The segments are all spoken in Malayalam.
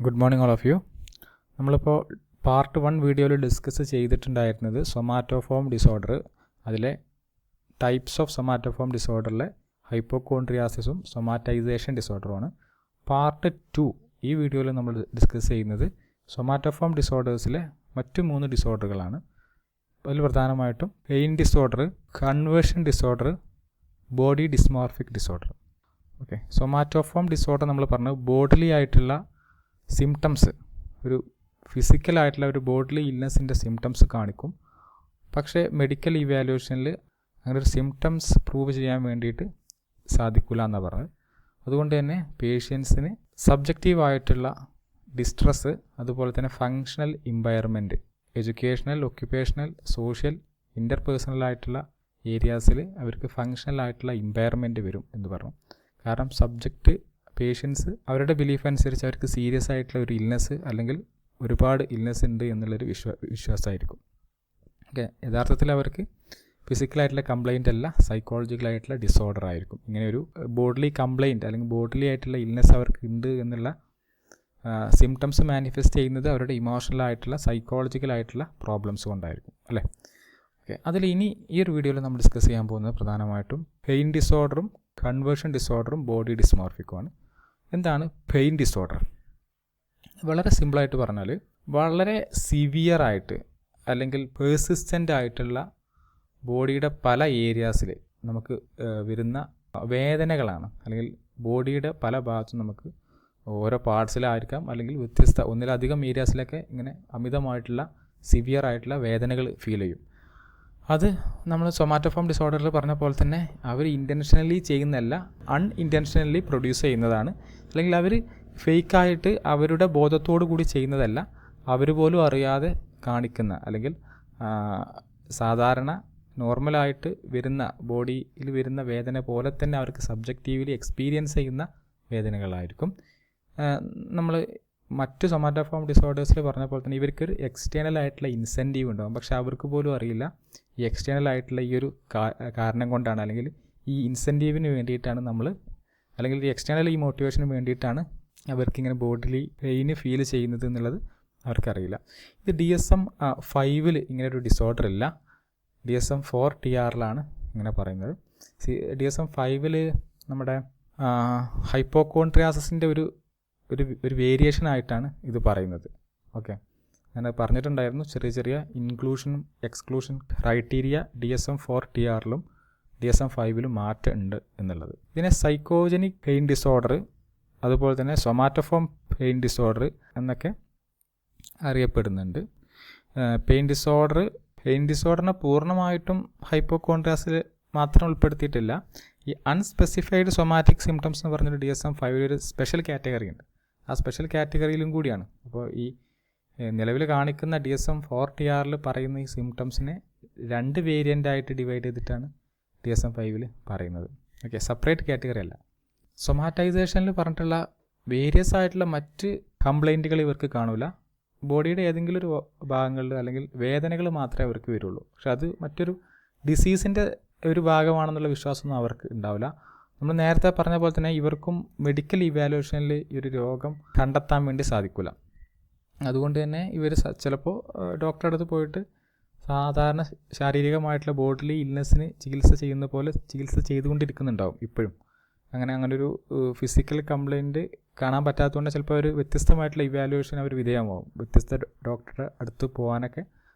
Good morning all of you. നമ്മളിപ്പോൾ പാർട്ട് 1 വീഡിയോയിൽ ഡിസ്കസ് ചെയ്തിട്ടുണ്ടായിരുന്നത് സൊമാറ്റോഫോം ഡിസോർഡർ, അതിലെ ടൈപ്സ് ഓഫ് സൊമാറ്റോഫോം ഡിസോർഡറിലെ ഹൈപ്പോകോൺഡ്രിയാസിസും സൊമാറ്റൈസേഷൻ ഡിസോർഡറുമാണ്. പാർട്ട് 2 ഈ വീഡിയോയിൽ നമ്മൾ ഡിസ്കസ് ചെയ്യുന്നത് സൊമാറ്റോഫോം ഡിസോർഡേഴ്സിലെ മറ്റ് 3 ഡിസോർഡറുകളാണ്. അതിൽ പ്രധാനമായിട്ടും pain disorder, conversion disorder, body dysmorphic disorder. Okay, somatoform disorder നമ്മൾ പറഞ്ഞു ബോഡിലി ആയിട്ടുള്ള സിംറ്റംസ്, ഒരു ഫിസിക്കലായിട്ടുള്ള ഒരു ബോഡിലി ഇൽനെസ്സിൻ്റെ സിംറ്റംസ് കാണിക്കും. പക്ഷേ മെഡിക്കൽ ഇവാലുവേഷനിൽ അങ്ങനെ ഒരു സിംറ്റംസ് പ്രൂവ് ചെയ്യാൻ വേണ്ടിയിട്ട് സാധിക്കില്ല എന്നാണ് പറഞ്ഞത്. അതുകൊണ്ട് തന്നെ പേഷ്യൻസിന് സബ്ജക്റ്റീവായിട്ടുള്ള ഡിസ്ട്രസ്, അതുപോലെ തന്നെ functional impairment, educational, occupational, social, ഇൻ്റർപേഴ്സണലായിട്ടുള്ള ഏരിയാസിൽ അവർക്ക് ഫങ്ഷണൽ ആയിട്ടുള്ള ഇമ്പയർമെൻറ്റ് വരും എന്ന് പറഞ്ഞു. കാരണം സബ്ജക്റ്റ് പേഷ്യൻസ് അവരുടെ ബിലീഫ് അനുസരിച്ച് അവർക്ക് സീരിയസ് ആയിട്ടുള്ള ഒരു ഇൽനെസ് അല്ലെങ്കിൽ ഒരുപാട് ഇൽനെസ് ഉണ്ട് എന്നുള്ളൊരു വിശ്വാസമായിരിക്കും. ഓക്കെ, യഥാർത്ഥത്തിൽ അവർക്ക് ഫിസിക്കലായിട്ടുള്ള കംപ്ലയിൻ്റ് അല്ല, സൈക്കോളജിക്കലായിട്ടുള്ള ഡിസോർഡർ ആയിരിക്കും. ഇങ്ങനെ ഒരു ബോഡിലി കംപ്ലയിൻറ്റ് അല്ലെങ്കിൽ ബോഡിലി ആയിട്ടുള്ള ഇൽനെസ് അവർക്ക് ഉണ്ട് എന്നുള്ള സിംറ്റംസ് മാനിഫെസ്റ്റ് ചെയ്യുന്നത് അവരുടെ ഇമോഷണൽ ആയിട്ടുള്ള സൈക്കോളജിക്കലായിട്ടുള്ള പ്രോബ്ലംസ് കൊണ്ടായിരിക്കും അല്ലേ. ഓക്കെ, അതിൽ ഇനി ഈ ഒരു വീഡിയോയിൽ നമ്മൾ ഡിസ്കസ് ചെയ്യാൻ പോകുന്നത് പ്രധാനമായിട്ടും പെയിൻ ഡിസോർഡറും കൺവേർഷൻ ഡിസോർഡറും ബോഡി ഡിസ്മോർഫിക്കുമാണ്. എന്താണ് പെയിൻ ഡിസോർഡർ? വളരെ സിമ്പിളായിട്ട് പറഞ്ഞാൽ വളരെ സിവിയറായിട്ട് അല്ലെങ്കിൽ പേഴ്സിസ്റ്റൻ്റ് ആയിട്ടുള്ള ബോഡിയുടെ പല ഏരിയാസിൽ നമുക്ക് വരുന്ന വേദനകളാണ്. അല്ലെങ്കിൽ ബോഡിയുടെ പല ഭാഗത്തും നമുക്ക് ഓരോ പാർട്സിലായിരിക്കാം അല്ലെങ്കിൽ ഒന്നിലധികം ഏരിയാസിലൊക്കെ ഇങ്ങനെ അമിതമായിട്ടുള്ള സിവിയർ ആയിട്ടുള്ള വേദനകൾ ഫീൽ ചെയ്യും. അത് നമ്മൾ സൊമാറ്റോഫോം ഡിസോർഡറിൽ പറഞ്ഞ പോലെ തന്നെ അവർ ഇൻറ്റൻഷനലി ചെയ്യുന്നതല്ല, അൺഇൻറ്റൻഷനലി പ്രൊഡ്യൂസ് ചെയ്യുന്നതാണ്. അല്ലെങ്കിൽ അവർ ഫേക്കായിട്ട് അവരുടെ ബോധത്തോടു കൂടി ചെയ്യുന്നതല്ല, അവർ പോലും അറിയാതെ കാണിക്കുന്ന അല്ലെങ്കിൽ സാധാരണ നോർമലായിട്ട് വരുന്ന ബോഡിയിൽ വരുന്ന വേദന പോലെ തന്നെ അവർക്ക് സബ്ജക്റ്റീവ്ലി എക്സ്പീരിയൻസ് ചെയ്യുന്ന വേദനകളായിരിക്കും. നമ്മൾ മറ്റ് സൊമാറ്റോഫോം ഡിസോർഡേഴ്സിൽ പറഞ്ഞ പോലെ തന്നെ ഇവർക്കൊരു എക്സ്റ്റേണൽ ആയിട്ടുള്ള ഇൻസെൻറ്റീവ് ഉണ്ടാകും. പക്ഷെ അവർക്ക് പോലും അറിയില്ല ഈ എക്സ്റ്റേണൽ ആയിട്ടുള്ള ഈ ഒരു കാരണം കൊണ്ടാണ്, അല്ലെങ്കിൽ ഈ ഇൻസെൻറ്റീവിന് വേണ്ടിയിട്ടാണ് അല്ലെങ്കിൽ ഈ എക്സ്റ്റേണൽ ഈ മോട്ടിവേഷന് വേണ്ടിയിട്ടാണ് അവർക്കിങ്ങനെ ബോഡിലി പെയിന് ഫീൽ ചെയ്യുന്നത് എന്നുള്ളത് അവർക്കറിയില്ല. ഇത് DSM-5 ഇങ്ങനെ ഒരു ഡിസോർഡർ ഇല്ല. DSM-4 TRലാണ് ഇങ്ങനെ പറയുന്നത്. DSM-5 നമ്മുടെ ഹൈപ്പോകോൺട്രിയാസിൻ്റെ ഒരു വേരിയേഷനായിട്ടാണ് ഇത് പറയുന്നത്. ഓക്കെ, ഞാൻ പറഞ്ഞിട്ടുണ്ടായിരുന്നു ചെറിയ ഇൻക്ലൂഷനും എക്സ്ക്ലൂഷൻ ക്രൈറ്റീരിയ DSM-4 TRലും DSM-5 മാറ്റം ഉണ്ട് എന്നുള്ളത്. ഇതിനെ സൈക്കോജനിക് പെയിൻ ഡിസോർഡർ, അതുപോലെ തന്നെ സൊമാറ്റോഫോം പെയിൻ ഡിസോർഡർ എന്നൊക്കെ അറിയപ്പെടുന്നുണ്ട്. പെയിൻ ഡിസോർഡറിനെ പൂർണ്ണമായിട്ടും ഹൈപ്പോകോൺട്രിയാസിൽ മാത്രം ഉൾപ്പെടുത്തിയിട്ടില്ല. ഈ അൺസ്പെസിഫൈഡ് സൊമാറ്റിക് സിംറ്റംസ് എന്ന് പറഞ്ഞൊരു DSM-5 ഒരു സ്പെഷ്യൽ കാറ്റഗറി ഉണ്ട്. ആ സ്പെഷ്യൽ കാറ്റഗറിയിലും കൂടിയാണ്. അപ്പോൾ ഈ നിലവിൽ കാണിക്കുന്ന DSM-4 TRൽ പറയുന്ന ഈ സിംറ്റംസിനെ 2 വേരിയൻ്റായിട്ട് ഡിവൈഡ് ചെയ്തിട്ടാണ് DSM-5 പറയുന്നത്. ഓക്കെ, സെപ്പറേറ്റ് കാറ്റഗറി അല്ല. സൊമാറ്റൈസേഷനിൽ പറഞ്ഞിട്ടുള്ള വേരിയസ് ആയിട്ടുള്ള മറ്റ് കംപ്ലൈൻറ്റുകൾ ഇവർക്ക് കാണില്ല. ബോഡിയുടെ ഏതെങ്കിലും ഒരു ഭാഗങ്ങളിൽ അല്ലെങ്കിൽ വേദനകൾ മാത്രമേ അവർക്ക് വരുള്ളൂ. പക്ഷെ അത് മറ്റൊരു ഡിസീസിൻ്റെ ഒരു ഭാഗമാണെന്നുള്ള വിശ്വാസമൊന്നും അവർക്ക് ഉണ്ടാവില്ല. നമ്മൾ നേരത്തെ പറഞ്ഞ പോലെ തന്നെ ഇവർക്കും മെഡിക്കൽ ഇവാലുവേഷനിൽ ഈ ഒരു രോഗം കണ്ടെത്താൻ വേണ്ടി സാധിക്കില്ല. അതുകൊണ്ട് തന്നെ ഇവർ ചിലപ്പോൾ ഡോക്ടറുടെ അടുത്ത് പോയിട്ട് സാധാരണ ശാരീരികമായിട്ടുള്ള ബോഡിലി ഇൽനെസ്സിന് ചികിത്സ ചെയ്യുന്ന പോലെ ചികിത്സ ചെയ്തുകൊണ്ടിരിക്കുന്നുണ്ടാവും ഇപ്പോഴും. അങ്ങനൊരു ഫിസിക്കൽ കംപ്ലയിൻറ്റ് കാണാൻ പറ്റാത്തതുകൊണ്ട് ചിലപ്പോൾ ഒരു വ്യത്യസ്തമായിട്ടുള്ള ഇവാലുവേഷൻ അവർ വിധേയമാവും. വ്യത്യസ്ത ഡോക്ടറുടെ അടുത്ത് പോകാനൊക്കെ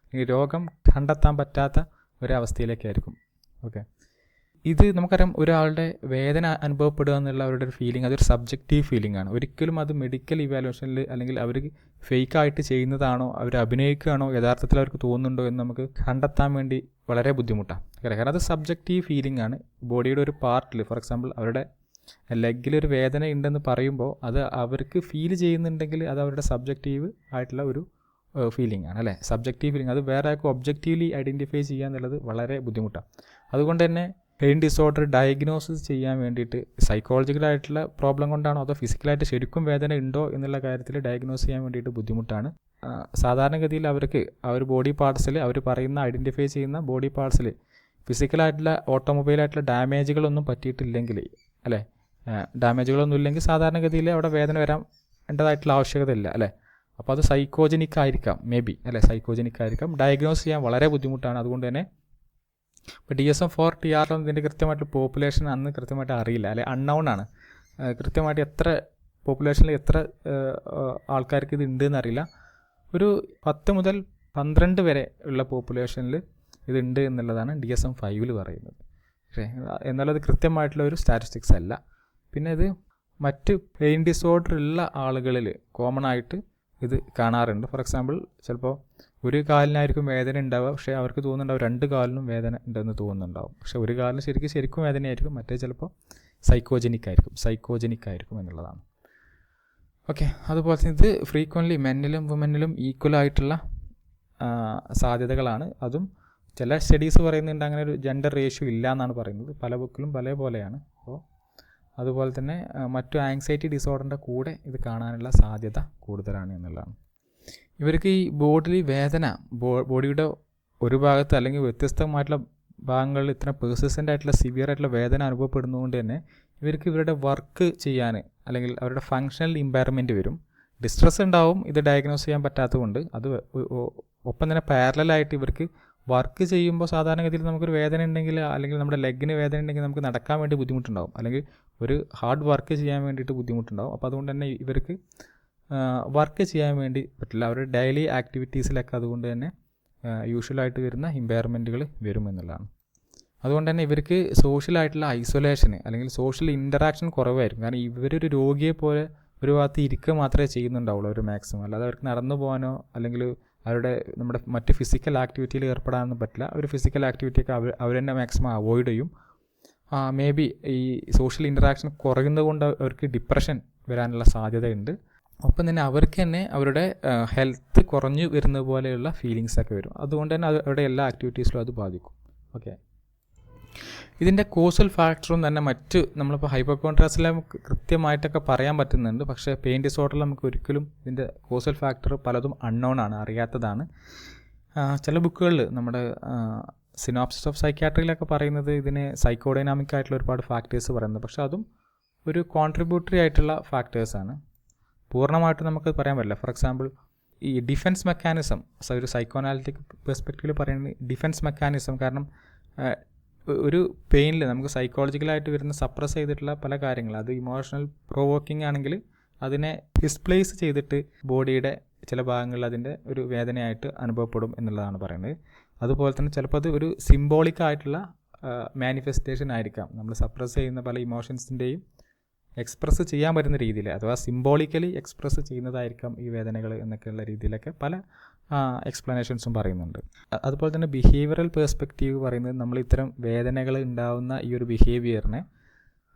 രോഗം കണ്ടെത്താൻ പറ്റാത്ത ഒരവസ്ഥയിലേക്കായിരിക്കും. ഓക്കെ, ഇത് നമുക്കറിയാം, ഒരാളുടെ വേദന അനുഭവപ്പെടുക എന്നുള്ള അവരുടെ ഒരു ഫീലിംഗ് അതൊരു സബ്ജക്റ്റീവ് ഫീലിംഗ് ആണ്. ഒരിക്കലും അത് മെഡിക്കൽ ഇവാലുവേഷനിൽ അല്ലെങ്കിൽ അവർ ഫേക്കായിട്ട് ചെയ്യുന്നതാണോ, അവർ അഭിനയിക്കുകയാണോ, യഥാർത്ഥത്തിൽ അവർക്ക് തോന്നുന്നുണ്ടോ എന്ന് നമുക്ക് കണ്ടെത്താൻ വേണ്ടി വളരെ ബുദ്ധിമുട്ടാണ്. കാരണം അത് സബ്ജക്റ്റീവ് ഫീലിംഗ് ആണ്. ബോഡിയുടെ ഒരു പാർട്ടിൽ, ഫോർ എക്സാമ്പിൾ അവരുടെ ലെഗിലൊരു വേദന ഉണ്ടെന്ന് പറയുമ്പോൾ അത് അവർക്ക് ഫീൽ ചെയ്യുന്നുണ്ടെങ്കിൽ അത് അവരുടെ സബ്ജക്റ്റീവ് ആയിട്ടുള്ള ഒരു ഫീലിംഗ് ആണ് അല്ലേ, സബ്ജക്റ്റീവ് ഫീലിംഗ്. അത് വേറെ ആർക്കും ഒബ്ജക്റ്റീവ്ലി ഐഡൻറ്റിഫൈ ചെയ്യുക എന്നുള്ളത് വളരെ ബുദ്ധിമുട്ടാണ്. അതുകൊണ്ട് തന്നെ പെയിൻ ഡിസോർഡർ ഡയഗ്നോസിസ് ചെയ്യാൻ വേണ്ടിയിട്ട് സൈക്കോളജിക്കലായിട്ടുള്ള പ്രോബ്ലം കൊണ്ടാണോ അതോ ഫിസിക്കലായിട്ട് ശരിക്കും വേദന ഉണ്ടോ എന്നുള്ള കാര്യത്തിൽ ഡയഗ്നോസ് ചെയ്യാൻ വേണ്ടിയിട്ട് ബുദ്ധിമുട്ടാണ്. സാധാരണഗതിയിൽ അവർക്ക് ആ ഒരു ബോഡി പാർട്സിൽ അവർ പറയുന്ന ഐഡൻറ്റിഫൈ ചെയ്യുന്ന ബോഡി പാർട്സിൽ ഫിസിക്കലായിട്ടുള്ള ഓട്ടോമൊബൈലായിട്ടുള്ള ഡാമേജുകളൊന്നും പറ്റിയിട്ടില്ലെങ്കിൽ അല്ലേ, ഡാമേജുകളൊന്നും ഇല്ലെങ്കിൽ സാധാരണഗതിയിൽ അവിടെ വേദന വരാൻ ചെയ്യേണ്ടതായിട്ടുള്ള ആവശ്യകതയില്ല അല്ലേ. അപ്പോൾ അത് സൈക്കോജനിക് ആയിരിക്കാം, മേ ബി അല്ലേ, സൈക്കോജനിക് ആയിരിക്കാം. ഡയഗ്നോസ് ചെയ്യാൻ വളരെ ബുദ്ധിമുട്ടാണ്. അതുകൊണ്ട് തന്നെ ഇപ്പോൾ DSM-4 TR ഇതിൻ്റെ കൃത്യമായിട്ട് പോപ്പുലേഷൻ അന്ന് കൃത്യമായിട്ട് അറിയില്ല, അല്ലെ, അൺനൗൺ ആണ്. കൃത്യമായിട്ട് എത്ര പോപ്പുലേഷനിൽ എത്ര ആൾക്കാർക്ക് ഇത് ഉണ്ട് എന്നറിയില്ല. ഒരു 10 മുതൽ 12 വരെ ഉള്ള പോപ്പുലേഷനിൽ ഇതുണ്ട് എന്നുള്ളതാണ് DSM-5 പറയുന്നത്. പക്ഷേ എന്നാലത് കൃത്യമായിട്ടുള്ള ഒരു സ്റ്റാറ്റിസ്റ്റിക്സ് അല്ല. പിന്നെ ഇത് മറ്റ് പെയിൻ ഡിസോർഡർ ഉള്ള ആളുകളിൽ കോമൺ ആയിട്ട് ഇത് കാണാറുണ്ട്. ഫോർ എക്സാമ്പിൾ, ചിലപ്പോൾ ഒരു കാലിനായിരിക്കും വേദന ഉണ്ടാവുക, പക്ഷേ അവർക്ക് തോന്നുന്നുണ്ടാവും 2 കാലിനും വേദന ഉണ്ടെന്ന് തോന്നുന്നുണ്ടാവും. പക്ഷേ ഒരു കാലിന് ശരിക്കും വേദനയായിരിക്കും, മറ്റേ ചിലപ്പോൾ സൈക്കോജനിക് ആയിരിക്കും എന്നുള്ളതാണ്. ഓക്കെ, അതുപോലെ തന്നെ ഇത് ഫ്രീക്വൻ്റ്ലി മെന്നിലും വുമനിലും ഈക്വൽ ആയിട്ടുള്ള സാധ്യതകളാണ്. അതും ചില സ്റ്റഡീസ് പറയുന്നുണ്ട് അങ്ങനെ ഒരു ജെൻഡർ റേഷ്യോ ഇല്ല എന്നാണ് പറയുന്നത്. പല ബുക്കിലും പല പോലെയാണ്. അപ്പോൾ അതുപോലെ തന്നെ മറ്റു ആങ്സൈറ്റി ഡിസോർഡറിൻ്റെ കൂടെ ഇത് കാണാനുള്ള സാധ്യത കൂടുതലാണ് എന്നുള്ളതാണ്. ഇവർക്ക് ഈ ബോഡിയിൽ വേദന, ബോഡിയുടെ ഒരു ഭാഗത്ത് അല്ലെങ്കിൽ വ്യത്യസ്തമായിട്ടുള്ള ഭാഗങ്ങളിൽ ഇത്ര പേഴ്സിസ്റ്റൻ്റ് ആയിട്ടുള്ള സിവിയർ ആയിട്ടുള്ള വേദന അനുഭവപ്പെടുന്നതുകൊണ്ട് തന്നെ ഇവർക്ക് ഇവരുടെ വർക്ക് ചെയ്യാൻ അല്ലെങ്കിൽ അവരുടെ ഫങ്ഷണൽ ഇമ്പയർമെൻറ്റ് വരും. ഡിസ്ട്രെസ് ഉണ്ടാവും ഇത് ഡയഗ്നോസ് ചെയ്യാൻ പറ്റാത്തതുകൊണ്ട്. അത് ഒപ്പം തന്നെ പാരലായിട്ട് ഇവർക്ക് വർക്ക് ചെയ്യുമ്പോൾ സാധാരണഗതിയിൽ നമുക്കൊരു വേദന ഉണ്ടെങ്കിൽ അല്ലെങ്കിൽ നമ്മുടെ ലെഗിന് വേദന ഉണ്ടെങ്കിൽ നമുക്ക് നടക്കാൻ വേണ്ടി ബുദ്ധിമുട്ടുണ്ടാവും, അല്ലെങ്കിൽ ഒരു ഹാർഡ് വർക്ക് ചെയ്യാൻ വേണ്ടിയിട്ട് ബുദ്ധിമുട്ടുണ്ടാവും. അപ്പോൾ അതുകൊണ്ട് തന്നെ ഇവർക്ക് വർക്ക് ചെയ്യാൻ വേണ്ടി പറ്റില്ല. അവരുടെ ഡെയിലി ആക്ടിവിറ്റീസിലൊക്കെ അതുകൊണ്ട് തന്നെ യൂഷ്വലായിട്ട് വരുന്ന ഇമ്പയർമെൻറ്റുകൾ വരുമെന്നുള്ളതാണ്. അതുകൊണ്ട് തന്നെ ഇവർക്ക് സോഷ്യലായിട്ടുള്ള ഐസൊലേഷന് അല്ലെങ്കിൽ സോഷ്യൽ ഇൻ്ററാക്ഷൻ കുറവായിരിക്കും. കാരണം ഇവരൊരു രോഗിയെ പോലെ ഒരു ഭാഗത്ത് ഇരിക്കുക മാത്രമേ ചെയ്യുന്നുണ്ടാവുള്ളൂ ഒരു മാക്സിമം. അല്ലാതെ അവർക്ക് നടന്നു പോകാനോ അല്ലെങ്കിൽ നമ്മുടെ മറ്റ് ഫിസിക്കൽ ആക്ടിവിറ്റിയിൽ ഏർപ്പെടാനൊന്നും പറ്റില്ല. ഒരു ഫിസിക്കൽ ആക്ടിവിറ്റിയൊക്കെ അവർ തന്നെ മാക്സിമം അവോയ്ഡ് ചെയ്യും. മേ ബി ഈ സോഷ്യൽ ഇൻ്ററാക്ഷൻ കുറയുന്നതുകൊണ്ട് അവർക്ക് ഡിപ്രഷൻ വരാനുള്ള സാധ്യതയുണ്ട്. ഒപ്പം തന്നെ അവർക്ക് തന്നെ അവരുടെ ഹെൽത്ത് കുറഞ്ഞു വരുന്ന പോലെയുള്ള ഫീലിങ്സൊക്കെ വരും. അതുകൊണ്ട് തന്നെ അവരുടെ എല്ലാ ആക്ടിവിറ്റീസിലും അത് ബാധിക്കും. ഓക്കെ, ഇതിൻ്റെ കോസൽ ഫാക്ടറും തന്നെ നമ്മളിപ്പോൾ ഹൈപ്പോകോൺട്രാസ്റ്റിൽ നമുക്ക് കൃത്യമായിട്ടൊക്കെ പറയാൻ പറ്റുന്നുണ്ട്. പക്ഷേ പെയിൻ ഡിസോർഡറിൽ നമുക്ക് ഒരിക്കലും ഇതിൻ്റെ കോസൽ ഫാക്ടർ പലതും അൺനോൺ ആണ്, അറിയാത്തതാണ്. ചില ബുക്കുകളിൽ നമ്മുടെ സിനോപ്സിസ് ഓഫ് സൈക്യാട്രിയിലൊക്കെ പറയുന്നത് ഇതിന് സൈക്കോഡൈനാമിക് ആയിട്ടുള്ള ഒരുപാട് ഫാക്ടേഴ്സ് പറയുന്നത്. പക്ഷേ അതും ഒരു കോൺട്രിബ്യൂട്ടറി ആയിട്ടുള്ള ഫാക്ടേഴ്സാണ്, പൂർണ്ണമായിട്ട് നമുക്ക് പറയാൻ പറ്റില്ല. ഫോർ എക്സാമ്പിൾ, ഈ ഡിഫെൻസ് മെക്കാനിസം, ഒരു സൈക്കോഅനാലിറ്റിക് പെർസ്പെക്റ്റീവിൽ പറയുന്നത് ഡിഫെൻസ് മെക്കാനിസം. കാരണം ഒരു പെയിനിൽ നമുക്ക് സൈക്കോളജിക്കലായിട്ട് വരുന്ന സപ്രസ് ചെയ്തിട്ടുള്ള പല കാര്യങ്ങൾ, അത് ഇമോഷണൽ പ്രൊവോക്കിംഗ് ആണെങ്കിൽ അതിനെ ഡിസ്പ്ലേസ് ചെയ്തിട്ട് ബോഡിയുടെ ചില ഭാഗങ്ങളിൽ അതിൻ്റെ ഒരു വേദനയായിട്ട് അനുഭവപ്പെടും എന്നുള്ളതാണ് പറയുന്നത്. അതുപോലെ തന്നെ ചിലപ്പോൾ അത് ഒരു സിംബോളിക് ആയിട്ടുള്ള മാനിഫെസ്റ്റേഷൻ ആയിരിക്കാം. നമ്മൾ സപ്രസ് ചെയ്യുന്ന പല ഇമോഷൻസിൻ്റെയും എക്സ്പ്രസ് ചെയ്യാൻ പറ്റുന്ന രീതിയിൽ, അഥവാ സിംബോളിക്കലി എക്സ്പ്രസ് ചെയ്യുന്നതായിരിക്കാം ഈ വേദനകൾ എന്നൊക്കെയുള്ള രീതിയിലൊക്കെ പല എക്സ്പ്ലനേഷൻസും പറയുന്നുണ്ട്. അതുപോലെ തന്നെ ബിഹേവിയറൽ പേഴ്സ്പെക്റ്റീവ് പറയുന്നത് നമ്മൾ ഇത്തരം വേദനകൾ ഉണ്ടാവുന്ന ഈ ഒരു ബിഹേവിയറിനെ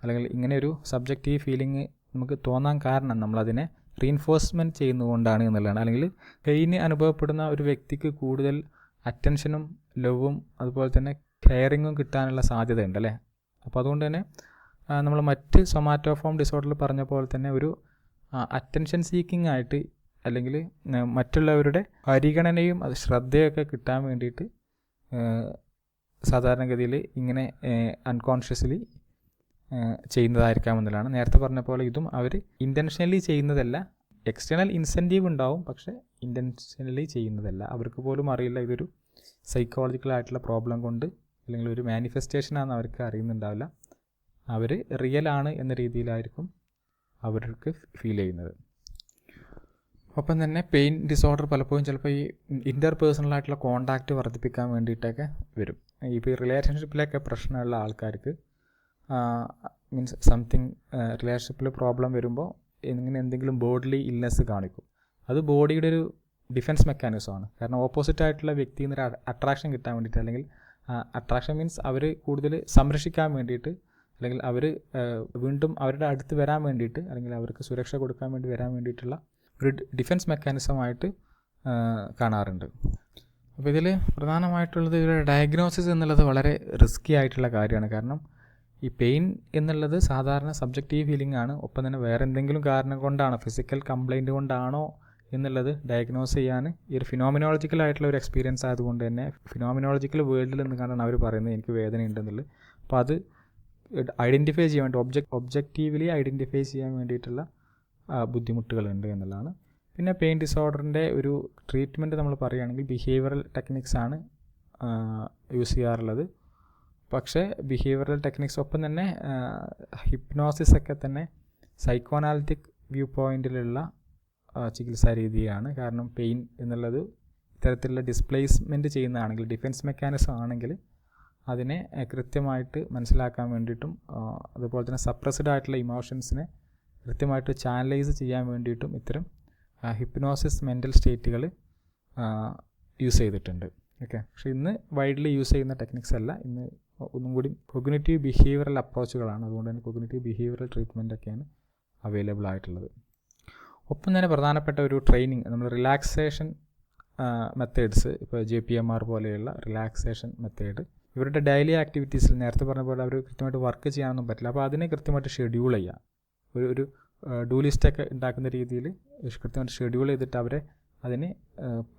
അല്ലെങ്കിൽ ഇങ്ങനെ ഒരു സബ്ജക്റ്റീവ് ഫീലിംഗ് നമുക്ക് തോന്നാൻ കാരണം നമ്മളതിനെ റീഇൻഫോഴ്സ്മെൻറ്റ് ചെയ്യുന്നതുകൊണ്ടാണ് എന്നുള്ളതാണ്. അല്ലെങ്കിൽ പെയിന് അനുഭവപ്പെടുന്ന ഒരു വ്യക്തിക്ക് കൂടുതൽ അറ്റൻഷനും ലവും അതുപോലെ തന്നെ കെയറിങ്ങും കിട്ടാനുള്ള സാധ്യതയുണ്ട് അല്ലേ. അപ്പോൾ അതുകൊണ്ട് തന്നെ നമ്മൾ മറ്റ് സൊമാറ്റോഫോം ഡിസോർഡറിൽ പറഞ്ഞ പോലെ തന്നെ ഒരു അറ്റൻഷൻ സീക്കിംഗ് ആയിട്ട് അല്ലെങ്കിൽ മറ്റുള്ളവരുടെ പരിഗണനയും അത് ശ്രദ്ധയൊക്കെ കിട്ടാൻ വേണ്ടിയിട്ട് സാധാരണഗതിയിൽ ഇങ്ങനെ അൺകോൺഷ്യസ്ലി ചെയ്യുന്നതായിരിക്കാമെന്നുള്ളതാണ്. നേരത്തെ പറഞ്ഞ പോലെ ഇതും അവർ ഇൻറ്റൻഷനലി ചെയ്യുന്നതല്ല. എക്സ്റ്റേണൽ ഇൻസെൻറ്റീവ് ഉണ്ടാവും, പക്ഷേ ഇൻറ്റൻഷനലി ചെയ്യുന്നതല്ല. അവർക്ക് പോലും അറിയില്ല ഇതൊരു സൈക്കോളജിക്കലായിട്ടുള്ള പ്രോബ്ലം കൊണ്ട് അല്ലെങ്കിൽ ഒരു മാനിഫെസ്റ്റേഷനാണെന്ന് അവർക്ക് അറിയുന്നുണ്ടാവില്ല. അവർ റിയലാണ് എന്ന രീതിയിലായിരിക്കും അവർക്ക് ഫീൽ ചെയ്യുന്നത്. ഒപ്പം തന്നെ പെയിൻ ഡിസോർഡർ പലപ്പോഴും ചിലപ്പോൾ ഈ ഇൻ്റർപേഴ്സണലായിട്ടുള്ള കോണ്ടാക്റ്റ് വർദ്ധിപ്പിക്കാൻ വേണ്ടിയിട്ടൊക്കെ വരും. ഇപ്പോൾ ഈ റിലേഷൻഷിപ്പിലൊക്കെ പ്രശ്നമുള്ള ആൾക്കാർക്ക് മീൻസ് സംതിങ് റിലേഷൻഷിപ്പിൽ പ്രോബ്ലം വരുമ്പോൾ ഇങ്ങനെ എന്തെങ്കിലും ബോഡിലി ഇൽനെസ് കാണിക്കും. അത് ബോഡിയുടെ ഒരു ഡിഫെൻസ് മെക്കാനിസമാണ്. കാരണം ഓപ്പോസിറ്റ് ആയിട്ടുള്ള വ്യക്തിയിൽ നിന്ന് അട്രാക്ഷൻ കിട്ടാൻ വേണ്ടിയിട്ട്, അല്ലെങ്കിൽ അട്രാക്ഷൻ മീൻസ് അവർ കൂടുതൽ സംരക്ഷിക്കാൻ വേണ്ടിയിട്ട്, അല്ലെങ്കിൽ അവർ വീണ്ടും അവരുടെ അടുത്ത് വരാൻ വേണ്ടിയിട്ട്, അല്ലെങ്കിൽ അവർക്ക് സുരക്ഷ കൊടുക്കാൻ വേണ്ടി വരാൻ വേണ്ടിയിട്ടുള്ള ഒരു ഡിഫെൻസ് മെക്കാനിസമായിട്ട് കാണാറുണ്ട്. അപ്പോൾ ഇതിൽ പ്രധാനമായിട്ടുള്ളത് ഇവരുടെ ഡയഗ്നോസിസ് എന്നുള്ളത് വളരെ റിസ്കി ആയിട്ടുള്ള കാര്യമാണ്. കാരണം ഈ പെയിൻ എന്നുള്ളത് സാധാരണ സബ്ജക്റ്റീവ് ഫീലിംഗ് ആണ്. ഒപ്പം തന്നെ വേറെ എന്തെങ്കിലും കാരണം കൊണ്ടാണോ, ഫിസിക്കൽ കംപ്ലൈൻറ്റ് കൊണ്ടാണോ എന്നുള്ളത് ഡയഗ്നോസ് ചെയ്യാൻ ഈ ഒരു ഫിനോമിനോളജിക്കൽ ആയിട്ടുള്ള ഒരു എക്സ്പീരിയൻസ് ആയതുകൊണ്ട് തന്നെ ഫിനോമിനോളജിക്കൽ വേൾഡിൽ നിന്ന് കണ്ടാണ് അവർ പറയുന്നത് എനിക്ക് വേദന ഉണ്ടെന്നുള്ളത്. അപ്പോൾ അത് ഐഡൻറ്റിഫൈ ചെയ്യാൻ വേണ്ടി ഒബ്ജക്റ്റീവ്ലി ഐഡൻറ്റിഫൈ ചെയ്യാൻ വേണ്ടിയിട്ടുള്ള ബുദ്ധിമുട്ടുകളുണ്ട് എന്നുള്ളതാണ്. പിന്നെ പെയിൻ ഡിസോർഡറിൻ്റെ ഒരു ട്രീറ്റ്മെൻറ്റ് നമ്മൾ പറയുകയാണെങ്കിൽ ബിഹേവിയറൽ ടെക്നിക്സാണ് യൂസ് ചെയ്യാറുള്ളത്. പക്ഷേ ബിഹേവിയറൽ ടെക്നിക്സ് ഒപ്പം തന്നെ ഹിപ്നോസിസ് ഒക്കെ തന്നെ സൈക്കോഅനാലിറ്റിക് വ്യൂ പോയിൻറ്റിലുള്ള ചികിത്സാ രീതിയാണ്. കാരണം പെയിൻ എന്നുള്ളത് ഇത്തരത്തിലുള്ള ഡിസ്പ്ലേസ്മെൻറ്റ് ചെയ്യുന്നതാണെങ്കിൽ, ഡിഫെൻസ് മെക്കാനിസം ആണെങ്കിൽ അതിനെ കൃത്യമായിട്ട് മനസ്സിലാക്കാൻ വേണ്ടിയിട്ടും അതുപോലെ തന്നെ സപ്രസ്ഡ് ആയിട്ടുള്ള ഇമോഷൻസിനെ കൃത്യമായിട്ട് ചാനലൈസ് ചെയ്യാൻ വേണ്ടിയിട്ടും ഇത്തരം ഹിപ്നോസിസ് മെൻ്റൽ സ്റ്റേറ്റുകൾ യൂസ് ചെയ്തിട്ടുണ്ട്. ഓക്കെ, പക്ഷേ ഇന്ന് വൈഡ്ലി യൂസ് ചെയ്യുന്ന ടെക്നിക്സ് അല്ല, ഇന്ന് ഒന്നും കൂടി കൊഗ്നിറ്റീവ് ബിഹേവിയറൽ അപ്രോച്ചുകളാണ്. അതുകൊണ്ട് തന്നെ കൊഗ്നിറ്റീവ് ബിഹേവിയറൽ ട്രീറ്റ്മെൻറ്റൊക്കെയാണ് അവൈലബിൾ ആയിട്ടുള്ളത്. ഒപ്പം തന്നെ പ്രധാനപ്പെട്ട ഒരു ട്രെയിനിങ്, നമ്മൾ റിലാക്സേഷൻ മെത്തേഡ്സ്, ഇപ്പോൾ JPMR പോലെയുള്ള റിലാക്സേഷൻ മെത്തേഡ്, ഇവരുടെ ഡെയിലി ആക്ടിവിറ്റീസിൽ നേരത്തെ പറഞ്ഞ പോലെ അവർ കൃത്യമായിട്ട് വർക്ക് ചെയ്യാനൊന്നും പറ്റില്ല. അപ്പോൾ അതിനെ കൃത്യമായിട്ട് ഷെഡ്യൂൾ ചെയ്യുക, ഒരു ഡൂ ലിസ്റ്റൊക്കെ ഉണ്ടാക്കുന്ന രീതിയിൽ കൃത്യമായിട്ട് ഷെഡ്യൂൾ ചെയ്തിട്ട് അവരെ അതിന്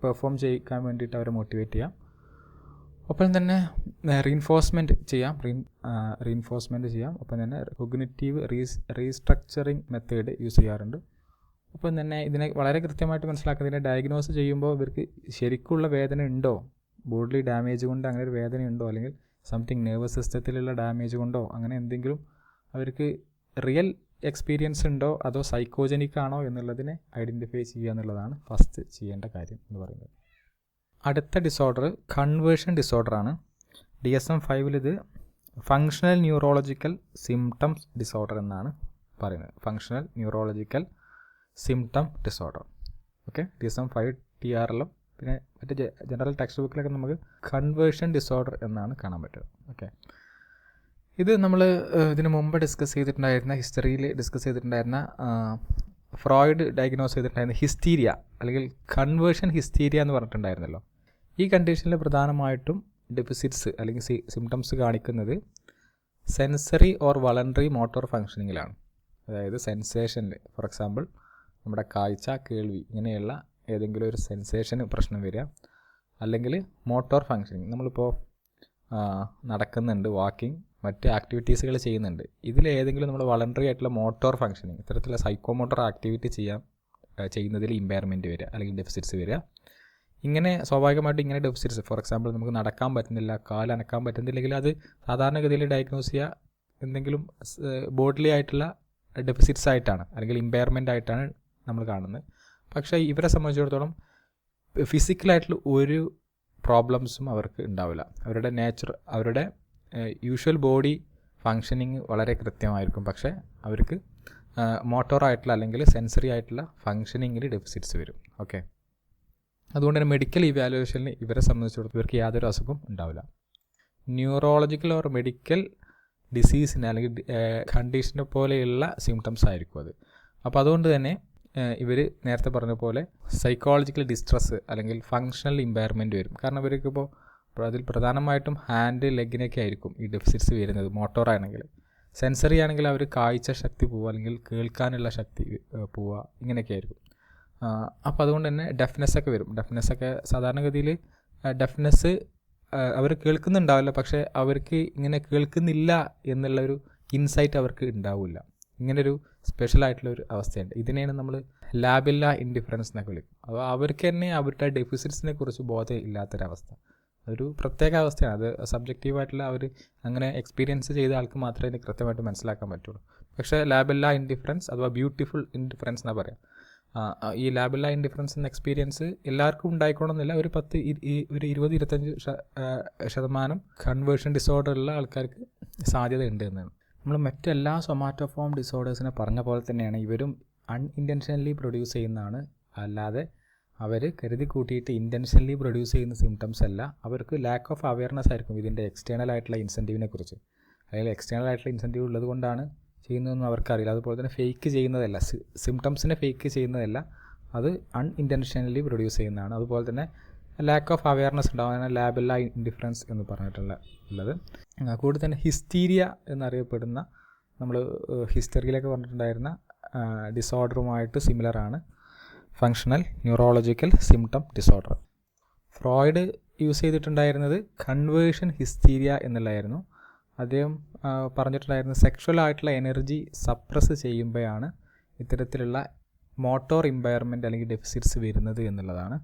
പെർഫോം ചെയ്യിക്കാൻ വേണ്ടിയിട്ട് അവരെ മോട്ടിവേറ്റ് ചെയ്യാം. ഒപ്പം തന്നെ റീഇൻഫോഴ്സ്മെൻറ്റ് ചെയ്യാം. ഒപ്പം തന്നെ കൊഗ്നിറ്റീവ് റീസ്ട്രക്ചറിങ് മെത്തേഡ് യൂസ് ചെയ്യാറുണ്ട്. ഒപ്പം തന്നെ ഇതിനെ വളരെ കൃത്യമായിട്ട് മനസ്സിലാക്കുന്നതിനെ ഡയഗ്നോസ് ചെയ്യുമ്പോൾ ഇവർക്ക് ശരിക്കുള്ള വേദന ഉണ്ടോ, ബോഡിലി ഡാമേജ് കൊണ്ട് അങ്ങനെ ഒരു വേദന ഉണ്ടോ, അല്ലെങ്കിൽ സംതിങ് നെർവസ് സിസ്റ്റത്തിലുള്ള ഡാമേജ് കൊണ്ടോ അങ്ങനെ എന്തെങ്കിലും അവർക്ക് റിയൽ എക്സ്പീരിയൻസ് ഉണ്ടോ അതോ സൈക്കോജനിക് ആണോ എന്നുള്ളതിനെ ഐഡൻറ്റിഫൈ ചെയ്യുക എന്നുള്ളതാണ് ഫസ്റ്റ് ചെയ്യേണ്ട കാര്യം എന്ന് പറയുന്നത്. അടുത്ത ഡിസോർഡർ കൺവേർഷൻ ഡിസോർഡറാണ്. DSM-5 ഇത് ഫങ്ഷണൽ ന്യൂറോളജിക്കൽ സിംറ്റംസ് ഡിസോർഡർ എന്നാണ് പറയുന്നത്. Functional neurological symptom disorder. Okay, DSM-5 TRLM, പിന്നെ മറ്റേ ജനറൽ ടെക്സ്റ്റ് ബുക്കിലൊക്കെ നമുക്ക് കൺവേർഷൻ ഡിസോർഡർ എന്നാണ് കാണാൻ പറ്റുക. ഓക്കെ, ഇത് നമ്മൾ ഇതിന് മുമ്പ് ഹിസ്റ്ററിയിൽ ഡിസ്കസ് ചെയ്തിട്ടുണ്ടായിരുന്ന ഫ്രോയിഡ് ഡയഗ്നോസ് ചെയ്തിട്ടുണ്ടായിരുന്ന ഹിസ്റ്റീരിയ അല്ലെങ്കിൽ കൺവേർഷൻ ഹിസ്റ്റീരിയ എന്ന് പറഞ്ഞിട്ടുണ്ടായിരുന്നല്ലോ. ഈ കണ്ടീഷനിൽ പ്രധാനമായിട്ടും ഡെഫിസിറ്റ്സ് അല്ലെങ്കിൽ സിംറ്റംസ് കാണിക്കുന്നത് സെൻസറി ഓർ വളണ്ടറി മോട്ടോർ ഫങ്ഷനിങ്ങിലാണ്. അതായത് സെൻസേഷനിൽ, ഫോർ എക്സാമ്പിൾ നമ്മുടെ കാഴ്ച, കേൾവി ഇങ്ങനെയുള്ള ഏതെങ്കിലും ഒരു സെൻസേഷന് പ്രശ്നം വരിക, അല്ലെങ്കിൽ മോട്ടോർ ഫങ്ഷനിങ്, നമ്മളിപ്പോൾ നടക്കുന്നുണ്ട്, വാക്കിംഗ്, മറ്റ് ആക്ടിവിറ്റീസുകൾ ചെയ്യുന്നുണ്ട്, ഇതിലേതെങ്കിലും നമ്മൾ വളണ്ടറി ആയിട്ടുള്ള മോട്ടോർ ഫങ്ഷനിങ്, ഇത്തരത്തിലുള്ള സൈക്കോമോട്ടോർ ആക്ടിവിറ്റി ചെയ്യുന്നതിൽ ഇമ്പയർമെൻറ്റ് വരിക അല്ലെങ്കിൽ ഡെഫിസിറ്റ്സ് വരിക. ഇങ്ങനെ സ്വാഭാവികമായിട്ടും ഇങ്ങനെ ഡെഫിസിറ്റ്സ്, ഫോർ എക്സാമ്പിൾ നമുക്ക് നടക്കാൻ പറ്റുന്നില്ല, കാലനക്കാൻ പറ്റുന്നില്ലെങ്കിൽ അത് സാധാരണഗതിയിൽ ഡയഗ്നോസ് ചെയ്യുക എന്തെങ്കിലും ബോഡിലി ആയിട്ടുള്ള ഡെഫിസിറ്റ്സ് ആയിട്ടാണ് അല്ലെങ്കിൽ ഇമ്പയർമെൻ്റ് ആയിട്ടാണ് നമ്മൾ കാണുന്നത്. പക്ഷേ ഇവരെ സംബന്ധിച്ചിടത്തോളം ഫിസിക്കലായിട്ടുള്ള ഒരു പ്രോബ്ലംസും അവർക്ക് ഉണ്ടാവില്ല. അവരുടെ യൂഷ്വൽ ബോഡി ഫങ്ഷനിങ് വളരെ കൃത്യമായിരിക്കും. പക്ഷേ അവർക്ക് മോട്ടോറായിട്ടുള്ള അല്ലെങ്കിൽ സെൻസറി ആയിട്ടുള്ള ഫങ്ഷനിങ്ങിൽ ഡെഫിസിറ്റ്സ് വരും. ഓക്കെ, അതുകൊണ്ട് തന്നെ മെഡിക്കൽ ഇവാലുവേഷനിൽ ഇവരെ സംബന്ധിച്ചിടത്തോളം ഇവർക്ക് യാതൊരു അസുഖവും ഉണ്ടാവില്ല. ന്യൂറോളജിക്കൽ ഓർ മെഡിക്കൽ ഡിസീസിന് അല്ലെങ്കിൽ കണ്ടീഷനെ പോലെയുള്ള സിംറ്റംസ് ആയിരിക്കും അത്. അപ്പോൾ അതുകൊണ്ട് തന്നെ ഇവർ നേരത്തെ പറഞ്ഞ പോലെ സൈക്കോളജിക്കൽ ഡിസ്ട്രെസ് അല്ലെങ്കിൽ ഫങ്ഷണൽ ഇമ്പയർമെൻറ്റ് വരും. കാരണം ഇവർക്കിപ്പോൾ അതിൽ പ്രധാനമായിട്ടും ഹാൻഡ്, ലെഗിനൊക്കെ ആയിരിക്കും ഈ ഡെഫിസിറ്റ്സ് വരുന്നത്. മോട്ടോറാണെങ്കിൽ, സെൻസറി ആണെങ്കിൽ അവർ കാഴ്ച ശക്തി പോവുക അല്ലെങ്കിൽ കേൾക്കാനുള്ള ശക്തി പോവുക, ഇങ്ങനെയൊക്കെ ആയിരിക്കും. അപ്പോൾ അതുകൊണ്ട് തന്നെ ഡെഫ്നെസ്സൊക്കെ വരും. ഡെഫ്നെസ്സൊക്കെ സാധാരണഗതിയിൽ ഡെഫ്നെസ് അവർ കേൾക്കുന്നുണ്ടാവില്ല, പക്ഷേ അവർക്ക് ഇങ്ങനെ കേൾക്കുന്നില്ല എന്നുള്ളൊരു ഇൻസൈറ്റ് അവർക്ക് ഉണ്ടാവില്ല. ഇങ്ങനൊരു സ്പെഷ്യലായിട്ടുള്ളൊരു അവസ്ഥയുണ്ട്. ഇതിനെയാണ് നമ്മൾ ലാബില്ല ഇൻഡിഫറൻസ് എന്നൊക്കെ വിളിക്കും. അപ്പോൾ അവർക്ക് തന്നെ അവരുടെ ഡെഫിസിറ്റ്സിനെ കുറിച്ച് ബോധം ഇല്ലാത്തൊരവസ്ഥ, അതൊരു പ്രത്യേക അവസ്ഥയാണ്. അത് സബ്ജക്റ്റീവായിട്ടുള്ള അവർ അങ്ങനെ എക്സ്പീരിയൻസ് ചെയ്ത ആൾക്ക് മാത്രമേ ഇത് കൃത്യമായിട്ട് മനസ്സിലാക്കാൻ പറ്റുള്ളൂ. പക്ഷേ ലാബില്ല ഇൻഡിഫറൻസ് അഥവാ ബ്യൂട്ടിഫുൾ ഇൻഡിഫറൻസ് എന്നാണ് പറയാം. ഈ ലാബില്ല ഇൻഡിഫറൻസ് എന്ന എക്സ്പീരിയൻസ് എല്ലാവർക്കും ഉണ്ടായിക്കോണമെന്നില്ല. ഒരു 20-25% കൺവേർഷൻ ഡിസോർഡറുള്ള ആൾക്കാർക്ക് സാധ്യത ഉണ്ട് എന്നാണ്. നമ്മൾ മറ്റെല്ലാ സൊമാറ്റോഫോം ഡിസോർഡേഴ്സിനെ പറഞ്ഞ പോലെ തന്നെയാണ് ഇവരും അൺഇൻറ്റൻഷനലി പ്രൊഡ്യൂസ് ചെയ്യുന്നതാണ്. അല്ലാതെ അവർ കരുതി കൂട്ടിയിട്ട് ഇൻറ്റൻഷനലി പ്രൊഡ്യൂസ് ചെയ്യുന്ന സിംറ്റംസ് അല്ല. അവർക്ക് ലാക്ക് ഓഫ് അവയർനെസ് ആയിരിക്കും ഇതിൻ്റെ എക്സ്റ്റേണൽ ആയിട്ടുള്ള ഇൻസെൻറ്റീവിനെ കുറിച്ച്. അല്ലെങ്കിൽ എക്സ്റ്റേണൽ ആയിട്ടുള്ള ഇൻസെൻറ്റീവ് ഉള്ളത് കൊണ്ടാണ് ചെയ്യുന്നതെന്നും അവർക്കറിയില്ല. അതുപോലെ തന്നെ ഫേക്ക് ചെയ്യുന്നതല്ല, സിംറ്റംസിനെ ഫേക്ക് ചെയ്യുന്നതല്ല, അത് അൺഇൻറ്റൻഷനലി പ്രൊഡ്യൂസ് ചെയ്യുന്നതാണ്. അതുപോലെ തന്നെ ലാക്ക് ഓഫ് അവയർനെസ് ഉണ്ടാകുന്നതാണ് ലാബില്ല ഇൻഡിഫറൻസ് എന്ന് പറഞ്ഞിട്ടുള്ളത്. കൂടുതൽ തന്നെ ഹിസ്റ്റീരിയ എന്നറിയപ്പെടുന്ന, നമ്മൾ ഹിസ്റ്ററിയിലൊക്കെ പറഞ്ഞിട്ടുണ്ടായിരുന്ന ഡിസോർഡറുമായിട്ട് സിമിലറാണ് functional neurological symptom disorder. Freud use ചെയ്തിട്ടുണ്ടായിരുന്നത് കൺവേർഷൻ ഹിസ്റ്റീരിയ എന്നുള്ളതായിരുന്നു. അദ്ദേഹം പറഞ്ഞിട്ടുണ്ടായിരുന്നത് സെക്ഷൽ ആയിട്ടുള്ള എനർജി സപ്രസ് ചെയ്യുമ്പോഴാണ് ഇത്തരത്തിലുള്ള മോട്ടോർ ഇമ്പയർമെൻറ്റ് അല്ലെങ്കിൽ ഡെഫിസിറ്റ്സ് വരുന്നത് എന്നുള്ളതാണ്.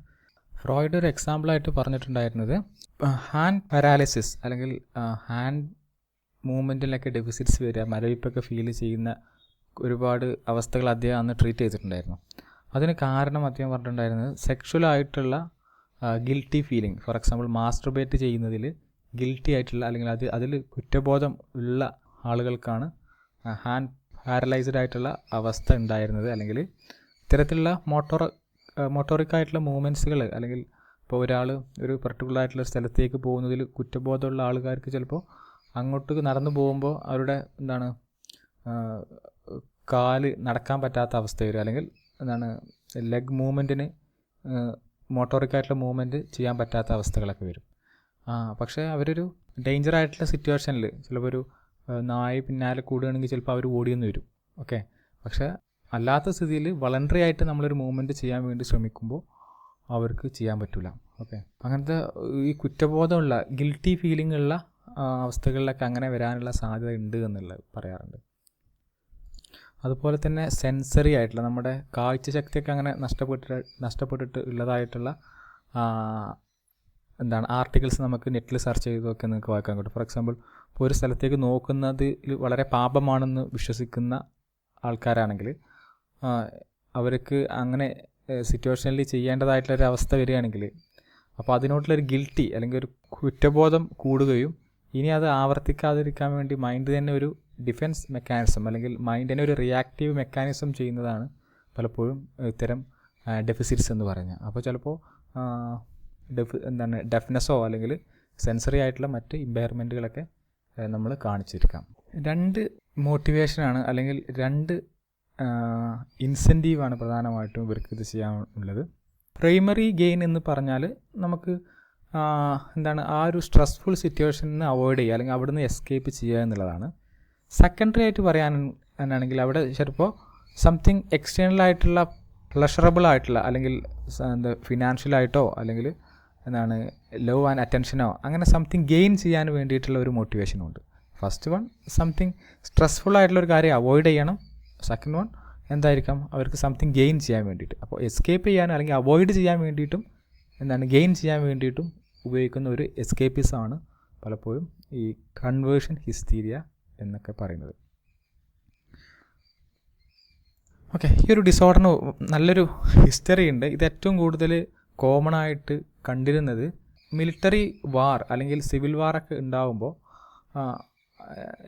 ഫ്രോയിഡ് ഒരു എക്സാമ്പിളായിട്ട് പറഞ്ഞിട്ടുണ്ടായിരുന്നത് ഹാൻഡ് പാരാലിസിസ് അല്ലെങ്കിൽ ഹാൻഡ് മൂവ്മെൻറ്റിലൊക്കെ ഡെഫിസിറ്റ്സ് വരിക, മരവിപ്പൊക്കെ ഫീൽ ചെയ്യുന്ന ഒരുപാട് അവസ്ഥകൾ അദ്ദേഹം അന്ന് ട്രീറ്റ് ചെയ്തിട്ടുണ്ടായിരുന്നു. അതിന് കാരണം അദ്ദേഹം പറഞ്ഞിട്ടുണ്ടായിരുന്നത് സെക്ഷുവലായിട്ടുള്ള guilty feeling. For example masturbate ചെയ്യുന്നതിൽ ഗിൽറ്റി ആയിട്ടുള്ള അല്ലെങ്കിൽ അതിൽ കുറ്റബോധം ഉള്ള ആളുകൾക്കാണ് ഹാൻഡ് പാരലൈസ്ഡ് ആയിട്ടുള്ള അവസ്ഥ ഉണ്ടായിരുന്നത്. അല്ലെങ്കിൽ ഇത്തരത്തിലുള്ള മോട്ടോറിക്കായിട്ടുള്ള മൂവ്മെൻറ്റ്സുകൾ അല്ലെങ്കിൽ ഇപ്പോൾ ഒരാൾ ഒരു പർട്ടിക്കുലർ ആയിട്ടുള്ള സ്ഥലത്തേക്ക് പോകുന്നതിൽ കുറ്റബോധമുള്ള ആൾക്കാർക്ക് ചിലപ്പോൾ അങ്ങോട്ട് നടന്നു പോകുമ്പോൾ അവരുടെ കാല് നടക്കാൻ പറ്റാത്ത അവസ്ഥ വരും, അല്ലെങ്കിൽ ലെഗ് മൂവ്മെൻറ്റിന് മോട്ടോറിക്കായിട്ടുള്ള മൂവ്മെൻറ്റ് ചെയ്യാൻ പറ്റാത്ത അവസ്ഥകളൊക്കെ വരും. പക്ഷേ അവരൊരു ഡേഞ്ചർ ആയിട്ടുള്ള സിറ്റുവേഷനിൽ ചിലപ്പോൾ ഒരു നായ പിന്നാലെ കൂടുകയാണെങ്കിൽ ചിലപ്പോൾ അവർ ഓടിയെന്ന് വരും. ഓക്കെ, പക്ഷേ അല്ലാത്ത സ്ഥിതിയിൽ വളണ്ടറി ആയിട്ട് നമ്മളൊരു മൂവ്മെൻറ്റ് ചെയ്യാൻ വേണ്ടി ശ്രമിക്കുമ്പോൾ അവർക്ക് ചെയ്യാൻ പറ്റില്ല. ഓക്കെ, അങ്ങനത്തെ ഈ കുറ്റബോധമുള്ള ഗിൽറ്റി ഫീലിംഗ് ഉള്ള അവസ്ഥകളിലൊക്കെ അങ്ങനെ വരാനുള്ള സാധ്യത ഉണ്ട് എന്നുള്ളത് പറയാറുണ്ട്. അതുപോലെ തന്നെ സെൻസറി ആയിട്ടുള്ള നമ്മുടെ കാഴ്ചശക്തിയൊക്കെ അങ്ങനെ നഷ്ടപ്പെട്ടിട്ട് ഉള്ളതായിട്ടുള്ള ആർട്ടിക്കിൾസ് നമുക്ക് നെറ്റിൽ സെർച്ച് ചെയ്തൊക്കെ നിങ്ങൾക്ക് വായിക്കാൻ കിട്ടും. ഫോർ എക്സാമ്പിൾ, ഇപ്പോൾ ഒരു സ്ഥലത്തേക്ക് നോക്കുന്നതിൽ വളരെ പാപമാണെന്ന് വിശ്വസിക്കുന്ന ആൾക്കാരാണെങ്കിൽ അവർക്ക് അങ്ങനെ സിറ്റുവേഷനിൽ ചെയ്യേണ്ടതായിട്ടുള്ളൊരു അവസ്ഥ വരികയാണെങ്കിൽ അപ്പോൾ അതിനോട്ടുള്ളൊരു ഗിൽറ്റി അല്ലെങ്കിൽ ഒരു കുറ്റബോധം കൂടുകയും ഇനി അത് ആവർത്തിക്കാതിരിക്കാൻ വേണ്ടി മൈൻഡ് തന്നെ ഒരു ഡിഫെൻസ് മെക്കാനിസം അല്ലെങ്കിൽ മൈൻഡ് തന്നെ ഒരു റിയാക്റ്റീവ് മെക്കാനിസം ചെയ്യുന്നതാണ് പലപ്പോഴും ഇത്തരം ഡെഫിസിറ്റ്സ് എന്ന് പറഞ്ഞാൽ. അപ്പോൾ ചിലപ്പോൾ ഡെഫ്നെസ്സോ അല്ലെങ്കിൽ സെൻസറി ആയിട്ടുള്ള മറ്റ് ഇമ്പയർമെൻറ്റുകളൊക്കെ നമ്മൾ കാണിച്ചിരിക്കാം. 2 മോട്ടിവേഷനാണ് അല്ലെങ്കിൽ 2 ഇൻസെൻറ്റീവാണ് പ്രധാനമായിട്ടും ഇവർക്ക് ഇത് ചെയ്യാനുള്ളത്. പ്രൈമറി ഗെയിൻ എന്ന് പറഞ്ഞാൽ നമുക്ക് ആ ഒരു സ്ട്രെസ്ഫുൾ സിറ്റുവേഷനിൽ നിന്ന് അവോയ്ഡ് ചെയ്യുക അല്ലെങ്കിൽ അവിടെ നിന്ന് എസ്കേപ്പ് ചെയ്യുക എന്നുള്ളതാണ്. സെക്കൻഡറി ആയിട്ട് പറയാനാണെങ്കിൽ അവിടെ ചിലപ്പോൾ സംതിങ് എക്സ്റ്റേണലായിട്ടുള്ള പ്ലഷറബിൾ ആയിട്ടുള്ള അല്ലെങ്കിൽ ഫിനാൻഷ്യലായിട്ടോ അല്ലെങ്കിൽ ലവ് ആൻഡ് അറ്റൻഷനോ അങ്ങനെ സംതിങ് ഗെയിൻ ചെയ്യാൻ വേണ്ടിയിട്ടുള്ള ഒരു മോട്ടിവേഷനും ഉണ്ട്. ഫസ്റ്റ് വൺ സംതിങ് സ്ട്രെസ്ഫുൾ ആയിട്ടുള്ളൊരു കാര്യം അവോയ്ഡ് ചെയ്യണം. സെക്കൻഡ് വൺ എന്തായിരിക്കാം, അവർക്ക് സംതിങ് ഗെയിൻ ചെയ്യാൻ വേണ്ടിയിട്ട്. അപ്പോൾ എസ്കേപ്പ് ചെയ്യാൻ അല്ലെങ്കിൽ അവോയ്ഡ് ചെയ്യാൻ വേണ്ടിയിട്ടും ഗെയിൻ ചെയ്യാൻ വേണ്ടിയിട്ടും ഉപയോഗിക്കുന്ന ഒരു എസ്കേപ്പിസമാണ് പലപ്പോഴും ഈ കൺവേർഷൻ ഹിസ്റ്റീരിയ എന്നൊക്കെ പറയുന്നത്. ഓക്കെ, ഈ ഒരു ഡിസോർഡറിന് നല്ലൊരു ഹിസ്റ്ററി ഉണ്ട്. ഇത് ഏറ്റവും കൂടുതൽ കോമൺ ആയിട്ട് കണ്ടിരുന്നത് മിലിറ്ററി വാർ അല്ലെങ്കിൽ സിവിൽ വാറൊക്കെ ഉണ്ടാകുമ്പോൾ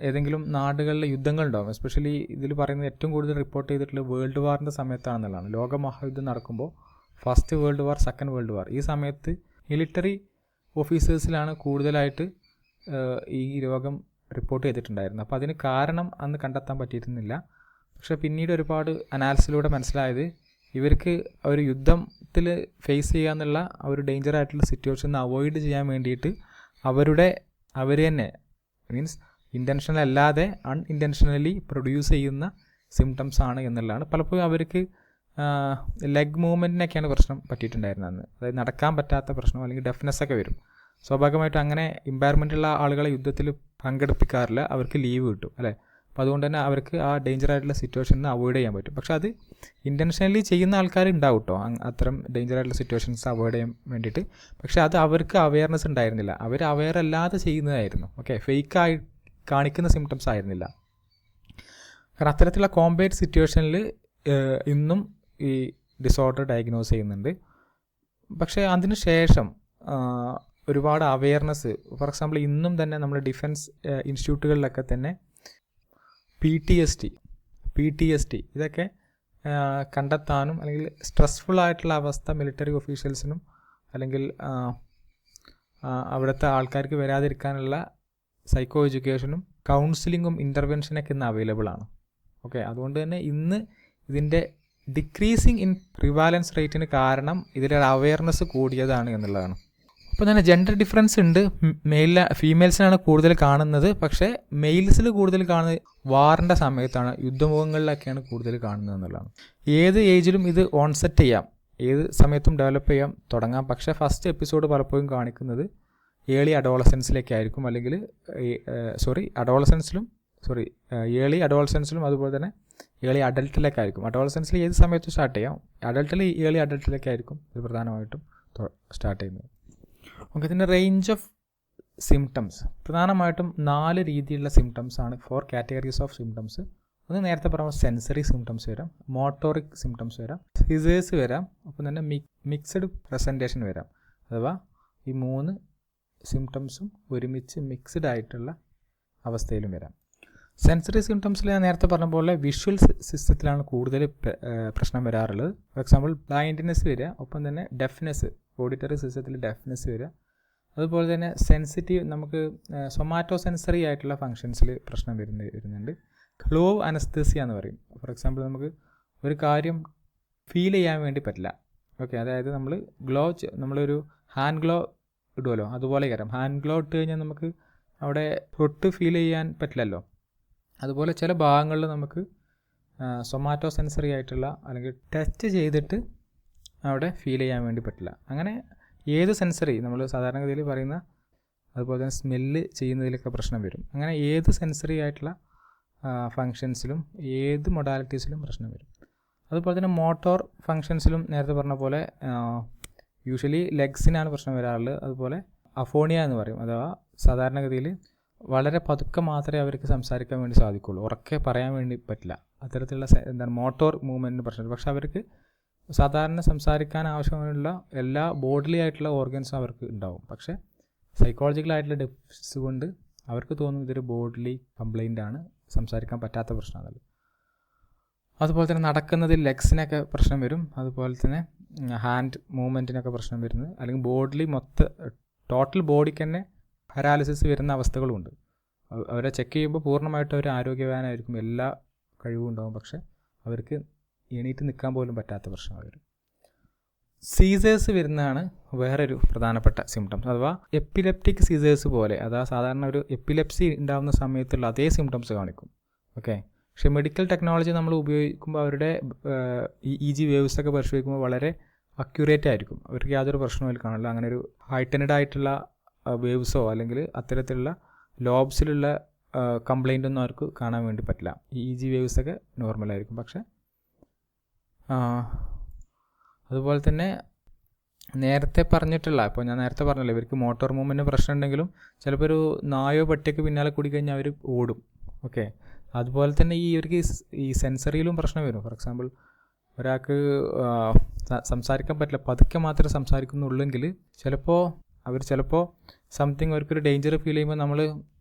ഏതെങ്കിലും നാടുകളിലെ യുദ്ധങ്ങളുണ്ടാകും. എസ്പെഷ്യലി ഇതിൽ പറയുന്നത് ഏറ്റവും കൂടുതൽ റിപ്പോർട്ട് ചെയ്തിട്ടുള്ളത് വേൾഡ് വാറിൻ്റെ സമയത്താണെന്നുള്ളതാണ്. ലോകമഹായുദ്ധം നടക്കുമ്പോൾ first world war, second world war, ഈ സമയത്ത് മിലിറ്ററി ഓഫീസേഴ്സിലാണ് കൂടുതലായിട്ട് ഈ രോഗം റിപ്പോർട്ട് ചെയ്തിട്ടുണ്ടായിരുന്നത്. അപ്പോൾ അതിന് കാരണം അന്ന് കണ്ടെത്താൻ പറ്റിയിരുന്നില്ല. പക്ഷേ പിന്നീട് ഒരുപാട് അനാലിസിലൂടെ മനസ്സിലായത് ഇവർക്ക് ഒരു യുദ്ധത്തിൽ ഫേസ് ചെയ്യുക എന്നുള്ള ആ ഒരു ഡേഞ്ചർ ആയിട്ടുള്ള സിറ്റുവേഷൻ അവോയ്ഡ് ചെയ്യാൻ വേണ്ടിയിട്ട് അവർ തന്നെ മീൻസ് ഇൻറ്റൻഷണൽ അല്ലാതെ അൺഇൻറ്റൻഷനലി പ്രൊഡ്യൂസ് ചെയ്യുന്ന സിംറ്റംസ് ആണ് എന്നുള്ളതാണ്. പലപ്പോഴും അവർക്ക് ലെഗ് മൂവ്മെൻറ്റിനൊക്കെയാണ് പ്രശ്നം പറ്റിയിട്ടുണ്ടായിരുന്നത് അന്ന്. അതായത് നടക്കാൻ പറ്റാത്ത പ്രശ്നം അല്ലെങ്കിൽ ഡെഫ്നെസ് ഒക്കെ വരും. സ്വാഭാവികമായിട്ടും അങ്ങനെ ഇമ്പയർമെൻറ്റുള്ള ആളുകളെ യുദ്ധത്തിൽ പങ്കെടുപ്പിക്കാറില്ല, അവർക്ക് ലീവ് കിട്ടും അല്ലേ. അപ്പോൾ അതുകൊണ്ട് തന്നെ അവർക്ക് ആ ഡേഞ്ചർ ആയിട്ടുള്ള സിറ്റുവേഷനിൽ അവോയ്ഡ് ചെയ്യാൻ പറ്റും. പക്ഷേ അത് ഇൻറ്റൻഷനലി ചെയ്യുന്ന ആൾക്കാർ ഉണ്ടാവും കേട്ടോ, അത്തരം ഡേഞ്ചർ ആയിട്ടുള്ള സിറ്റുവേഷൻസ് അവോയ്ഡ് ചെയ്യാൻ വേണ്ടിയിട്ട്. പക്ഷേ അത് അവർക്ക് അവയർനെസ് ഉണ്ടായിരുന്നില്ല, അവർ അവെയർ അല്ലാതെ ചെയ്യുന്നതായിരുന്നു. ഓക്കെ, ഫേക്കായി കാണിക്കുന്ന സിംറ്റംസ് ആയിരുന്നില്ല. കാരണം അത്തരത്തിലുള്ള കോംബാറ്റ് സിറ്റുവേഷനിൽ ഇന്നും ഈ ഡിസോർഡർ ഡയഗ്നോസ് ചെയ്യുന്നുണ്ട്. പക്ഷേ അതിന് ശേഷം ഒരുപാട് അവെയർനെസ്, ഫോർ എക്സാമ്പിൾ ഇന്നും തന്നെ നമ്മുടെ ഡിഫൻസ് ഇൻസ്റ്റിറ്റ്യൂട്ടുകളിലൊക്കെ തന്നെ PTSD ഇതൊക്കെ കണ്ടെത്താനും അല്ലെങ്കിൽ സ്ട്രെസ്ഫുൾ ആയിട്ടുള്ള അവസ്ഥ മിലിറ്ററി ഒഫീഷ്യൽസിനും അല്ലെങ്കിൽ അവിടുത്തെ ആൾക്കാർക്ക് വരാതിരിക്കാനുള്ള സൈക്കോ എഡ്യൂക്കേഷനും കൗൺസിലിങ്ങും ഇൻ്റർവെൻഷനൊക്കെ ഇന്ന് അവൈലബിൾ ആണ്. ഓക്കെ, അതുകൊണ്ട് തന്നെ ഇന്ന് ഇതിൻ്റെ ഡിക്രീസിങ് ഇൻ പ്രിവാലൻസ് റേറ്റിന് കാരണം ഇതിലൊരു അവെയർനെസ് കൂടിയതാണ് എന്നുള്ളതാണ്. അപ്പോൾ തന്നെ ജെൻഡർ ഡിഫറൻസ് ഉണ്ട്. ഫീമെയിൽസിനാണ് കൂടുതൽ കാണുന്നത്. പക്ഷേ മെയിൽസിൽ കൂടുതൽ കാണുന്നത് വാറിൻ്റെ സമയത്താണ്, യുദ്ധമുഖങ്ങളിലൊക്കെയാണ് കൂടുതൽ കാണുന്നത് എന്നുള്ളതാണ്. ഏത് ഏജിലും ഇത് ഓൺസെറ്റ് ചെയ്യാം, ഏത് സമയത്തും ഡെവലപ്പ് ചെയ്യാൻ തുടങ്ങാം. പക്ഷേ ഫസ്റ്റ് എപ്പിസോഡ് പലപ്പോഴും കാണിക്കുന്നത് ഏർലി അഡോളസൻസിലേക്കായിരിക്കും, അല്ലെങ്കിൽ ഏർലി അഡോളസൻസിലും അതുപോലെ തന്നെ ഏർലി അഡൽട്ടിലേക്കായിരിക്കും. അഡോളസൻസിൽ ഏത് സമയത്തും സ്റ്റാർട്ട് ചെയ്യാം. അഡൽട്ടിൽ ഏർലി അഡൽട്ടിലേക്കായിരിക്കും ഇത് പ്രധാനമായിട്ടും സ്റ്റാർട്ട് ചെയ്യുന്നത്. ഓക്കെ, ഇതിൻ്റെ റേഞ്ച് ഓഫ് സിംറ്റംസ് പ്രധാനമായിട്ടും 4 രീതിയിലുള്ള സിംറ്റംസ് ആണ്, 4 കാറ്റഗറീസ് ഓഫ് സിംറ്റംസ്. ഒന്ന് നേരത്തെ പറയുമ്പോൾ സെൻസറി സിംറ്റംസ് വരാം, മോട്ടോറിക് സിംറ്റംസ് വരാം, സിസേഴ്സ് വരാം, ഒപ്പം തന്നെ മിക്സഡ് പ്രസൻറ്റേഷൻ വരാം. അഥവാ ഈ 3 സിംറ്റംസും ഒരുമിച്ച് മിക്സ്ഡ് ആയിട്ടുള്ള അവസ്ഥയിലും വരാം. സെൻസറി സിംറ്റംസിൽ ഞാൻ നേരത്തെ പറഞ്ഞ പോലെ വിഷ്വൽ സിസ്റ്റത്തിലാണ് കൂടുതൽ പ്രശ്നം വരാറുള്ളത്. ഫോർ എക്സാമ്പിൾ ബ്ലൈൻഡ്നെസ് വരിക, ഒപ്പം തന്നെ ഡെഫ്നെസ്, ഓഡിറ്ററി സിസ്റ്റത്തിൽ ഡെഫ്നെസ് വരിക. അതുപോലെ തന്നെ സെൻസിറ്റീവ്, നമുക്ക് സൊമാറ്റോ സെൻസറി ആയിട്ടുള്ള ഫങ്ഷൻസിൽ പ്രശ്നം വരുന്നുണ്ട്. ഗ്ലോ അനസ്തേസിയ എന്ന് പറയും. ഫോർ എക്സാമ്പിൾ നമുക്ക് ഒരു കാര്യം ഫീൽ ചെയ്യാൻ വേണ്ടി പറ്റില്ല. ഓക്കെ, അതായത് നമ്മളൊരു ഹാൻഡ് ഗ്ലോ ഇടുമല്ലോ, അതുപോലെ കയറാം. ഹാൻഡ് ഗ്ലോ ഇട്ട് കഴിഞ്ഞാൽ നമുക്ക് അവിടെ തൊട്ട് ഫീൽ ചെയ്യാൻ പറ്റില്ലല്ലോ. അതുപോലെ ചില ഭാഗങ്ങളിൽ നമുക്ക് സൊമാറ്റോ സെൻസറി ആയിട്ടുള്ള അല്ലെങ്കിൽ ടച്ച് ചെയ്തിട്ട് അവിടെ ഫീൽ ചെയ്യാൻ വേണ്ടി പറ്റില്ല. അങ്ങനെ ഏത് സെൻസറി നമ്മൾ സാധാരണഗതിയിൽ പറയുന്ന, അതുപോലെ തന്നെ സ്മെല്ല് ചെയ്യുന്നതിലൊക്കെ പ്രശ്നം വരും. അങ്ങനെ ഏത് സെൻസറി ആയിട്ടുള്ള ഫങ്ഷൻസിലും ഏത് മൊഡാലിറ്റീസിലും പ്രശ്നം വരും. അതുപോലെ തന്നെ മോട്ടോർ ഫങ്ഷൻസിലും നേരത്തെ പറഞ്ഞ പോലെ യൂഷ്വലി ലെഗ്സിനാണ് പ്രശ്നം വരാറുള്ളത്. അതുപോലെ അഫോണിയ എന്ന് പറയും. അഥവാ സാധാരണഗതിയിൽ വളരെ പതുക്കെ മാത്രമേ അവർക്ക് സംസാരിക്കാൻ വേണ്ടി സാധിക്കുള്ളൂ, ഉറക്കെ പറയാൻ വേണ്ടി പറ്റില്ല. അത്തരത്തിലുള്ള മോട്ടോർ മൂവ്മെൻറ്റിന് പ്രശ്നം. പക്ഷെ അവർക്ക് സാധാരണ സംസാരിക്കാൻ ആവശ്യമുള്ള എല്ലാ ബോഡിലി ആയിട്ടുള്ള ഓർഗൻസും അവർക്ക് ഉണ്ടാവും. പക്ഷേ സൈക്കോളജിക്കലായിട്ടുള്ള ഡെഫിസിറ്റ്സ് കൊണ്ട് അവർക്ക് തോന്നും ഇതൊരു ബോഡിലി കംപ്ലൈൻ്റ് ആണ്, സംസാരിക്കാൻ പറ്റാത്ത പ്രശ്നമാണല്ലോ. അതുപോലെ തന്നെ നടക്കുന്നതിൽ ലെഗ്സിനൊക്കെ പ്രശ്നം വരും. അതുപോലെ തന്നെ ഹാൻഡ് മൂവ്മെൻറ്റിനൊക്കെ പ്രശ്നം വരുന്നത്, അല്ലെങ്കിൽ ബോഡിലി ടോട്ടൽ ബോഡിക്ക് തന്നെ പാരാലിസിസ് വരുന്ന അവസ്ഥകളുമുണ്ട്. അവരെ ചെക്ക് ചെയ്യുമ്പോൾ പൂർണ്ണമായിട്ടും അവർ ആരോഗ്യവാനായിരിക്കും, എല്ലാ കഴിവും ഉണ്ടാകും. പക്ഷേ അവർക്ക് എണീറ്റ് നിൽക്കാൻ പോലും പറ്റാത്ത പ്രശ്നം വരും. സീസേഴ്സ് വരുന്നതാണ് വേറൊരു പ്രധാനപ്പെട്ട സിംറ്റംസ്. അഥവാ എപ്പിലെപ്റ്റിക് സീസേഴ്സ് പോലെ, അഥവാ സാധാരണ ഒരു എപ്പിലെപ്സി ഉണ്ടാകുന്ന സമയത്തുള്ള അതേ സിംറ്റംസ് കാണിക്കും. ഓക്കെ, പക്ഷേ മെഡിക്കൽ ടെക്നോളജി നമ്മൾ ഉപയോഗിക്കുമ്പോൾ അവരുടെ EEG വേവ്സൊക്കെ പരിശോധിക്കുമ്പോൾ വളരെ അക്യുറേറ്റ് ആയിരിക്കും. അവർക്ക് യാതൊരു പ്രശ്നവും അതിൽ കാണില്ല. അങ്ങനെ ഒരു ഹൈറ്റൻഡ് ആയിട്ടുള്ള വേവ്സോ അല്ലെങ്കിൽ അത്തരത്തിലുള്ള ലോബ്സിലുള്ള കംപ്ലൈൻ്റ് ഒന്നും അവർക്ക് കാണാൻ വേണ്ടി പറ്റില്ല. EEG വേവ്സൊക്കെ നോർമലായിരിക്കും. പക്ഷേ അതുപോലെ തന്നെ നേരത്തെ പറഞ്ഞിട്ടുള്ള, ഇപ്പോൾ ഞാൻ നേരത്തെ പറഞ്ഞല്ലോ, ഇവർക്ക് മോട്ടോർ മൂവ്മെൻറ്റ് പ്രശ്നം ഉണ്ടെങ്കിലും ചിലപ്പോൾ ഒരു നായോ പട്ടിയൊക്കെ പിന്നാലെ കൂടി കഴിഞ്ഞാൽ അവർ ഓടും. ഓക്കെ, അതുപോലെ തന്നെ ഇവർക്ക് ഈ സെൻസറിയിലും പ്രശ്നം വരും. ഫോർ എക്സാമ്പിൾ ഒരാൾക്ക് സംസാരിക്കാൻ പറ്റില്ല, പതുക്കെ മാത്രമേ സംസാരിക്കുന്നുള്ളെങ്കിൽ ചിലപ്പോൾ സംതിങ് അവർക്കൊരു ഡേഞ്ചർ ഫീൽ ചെയ്യുമ്പോൾ നമ്മൾ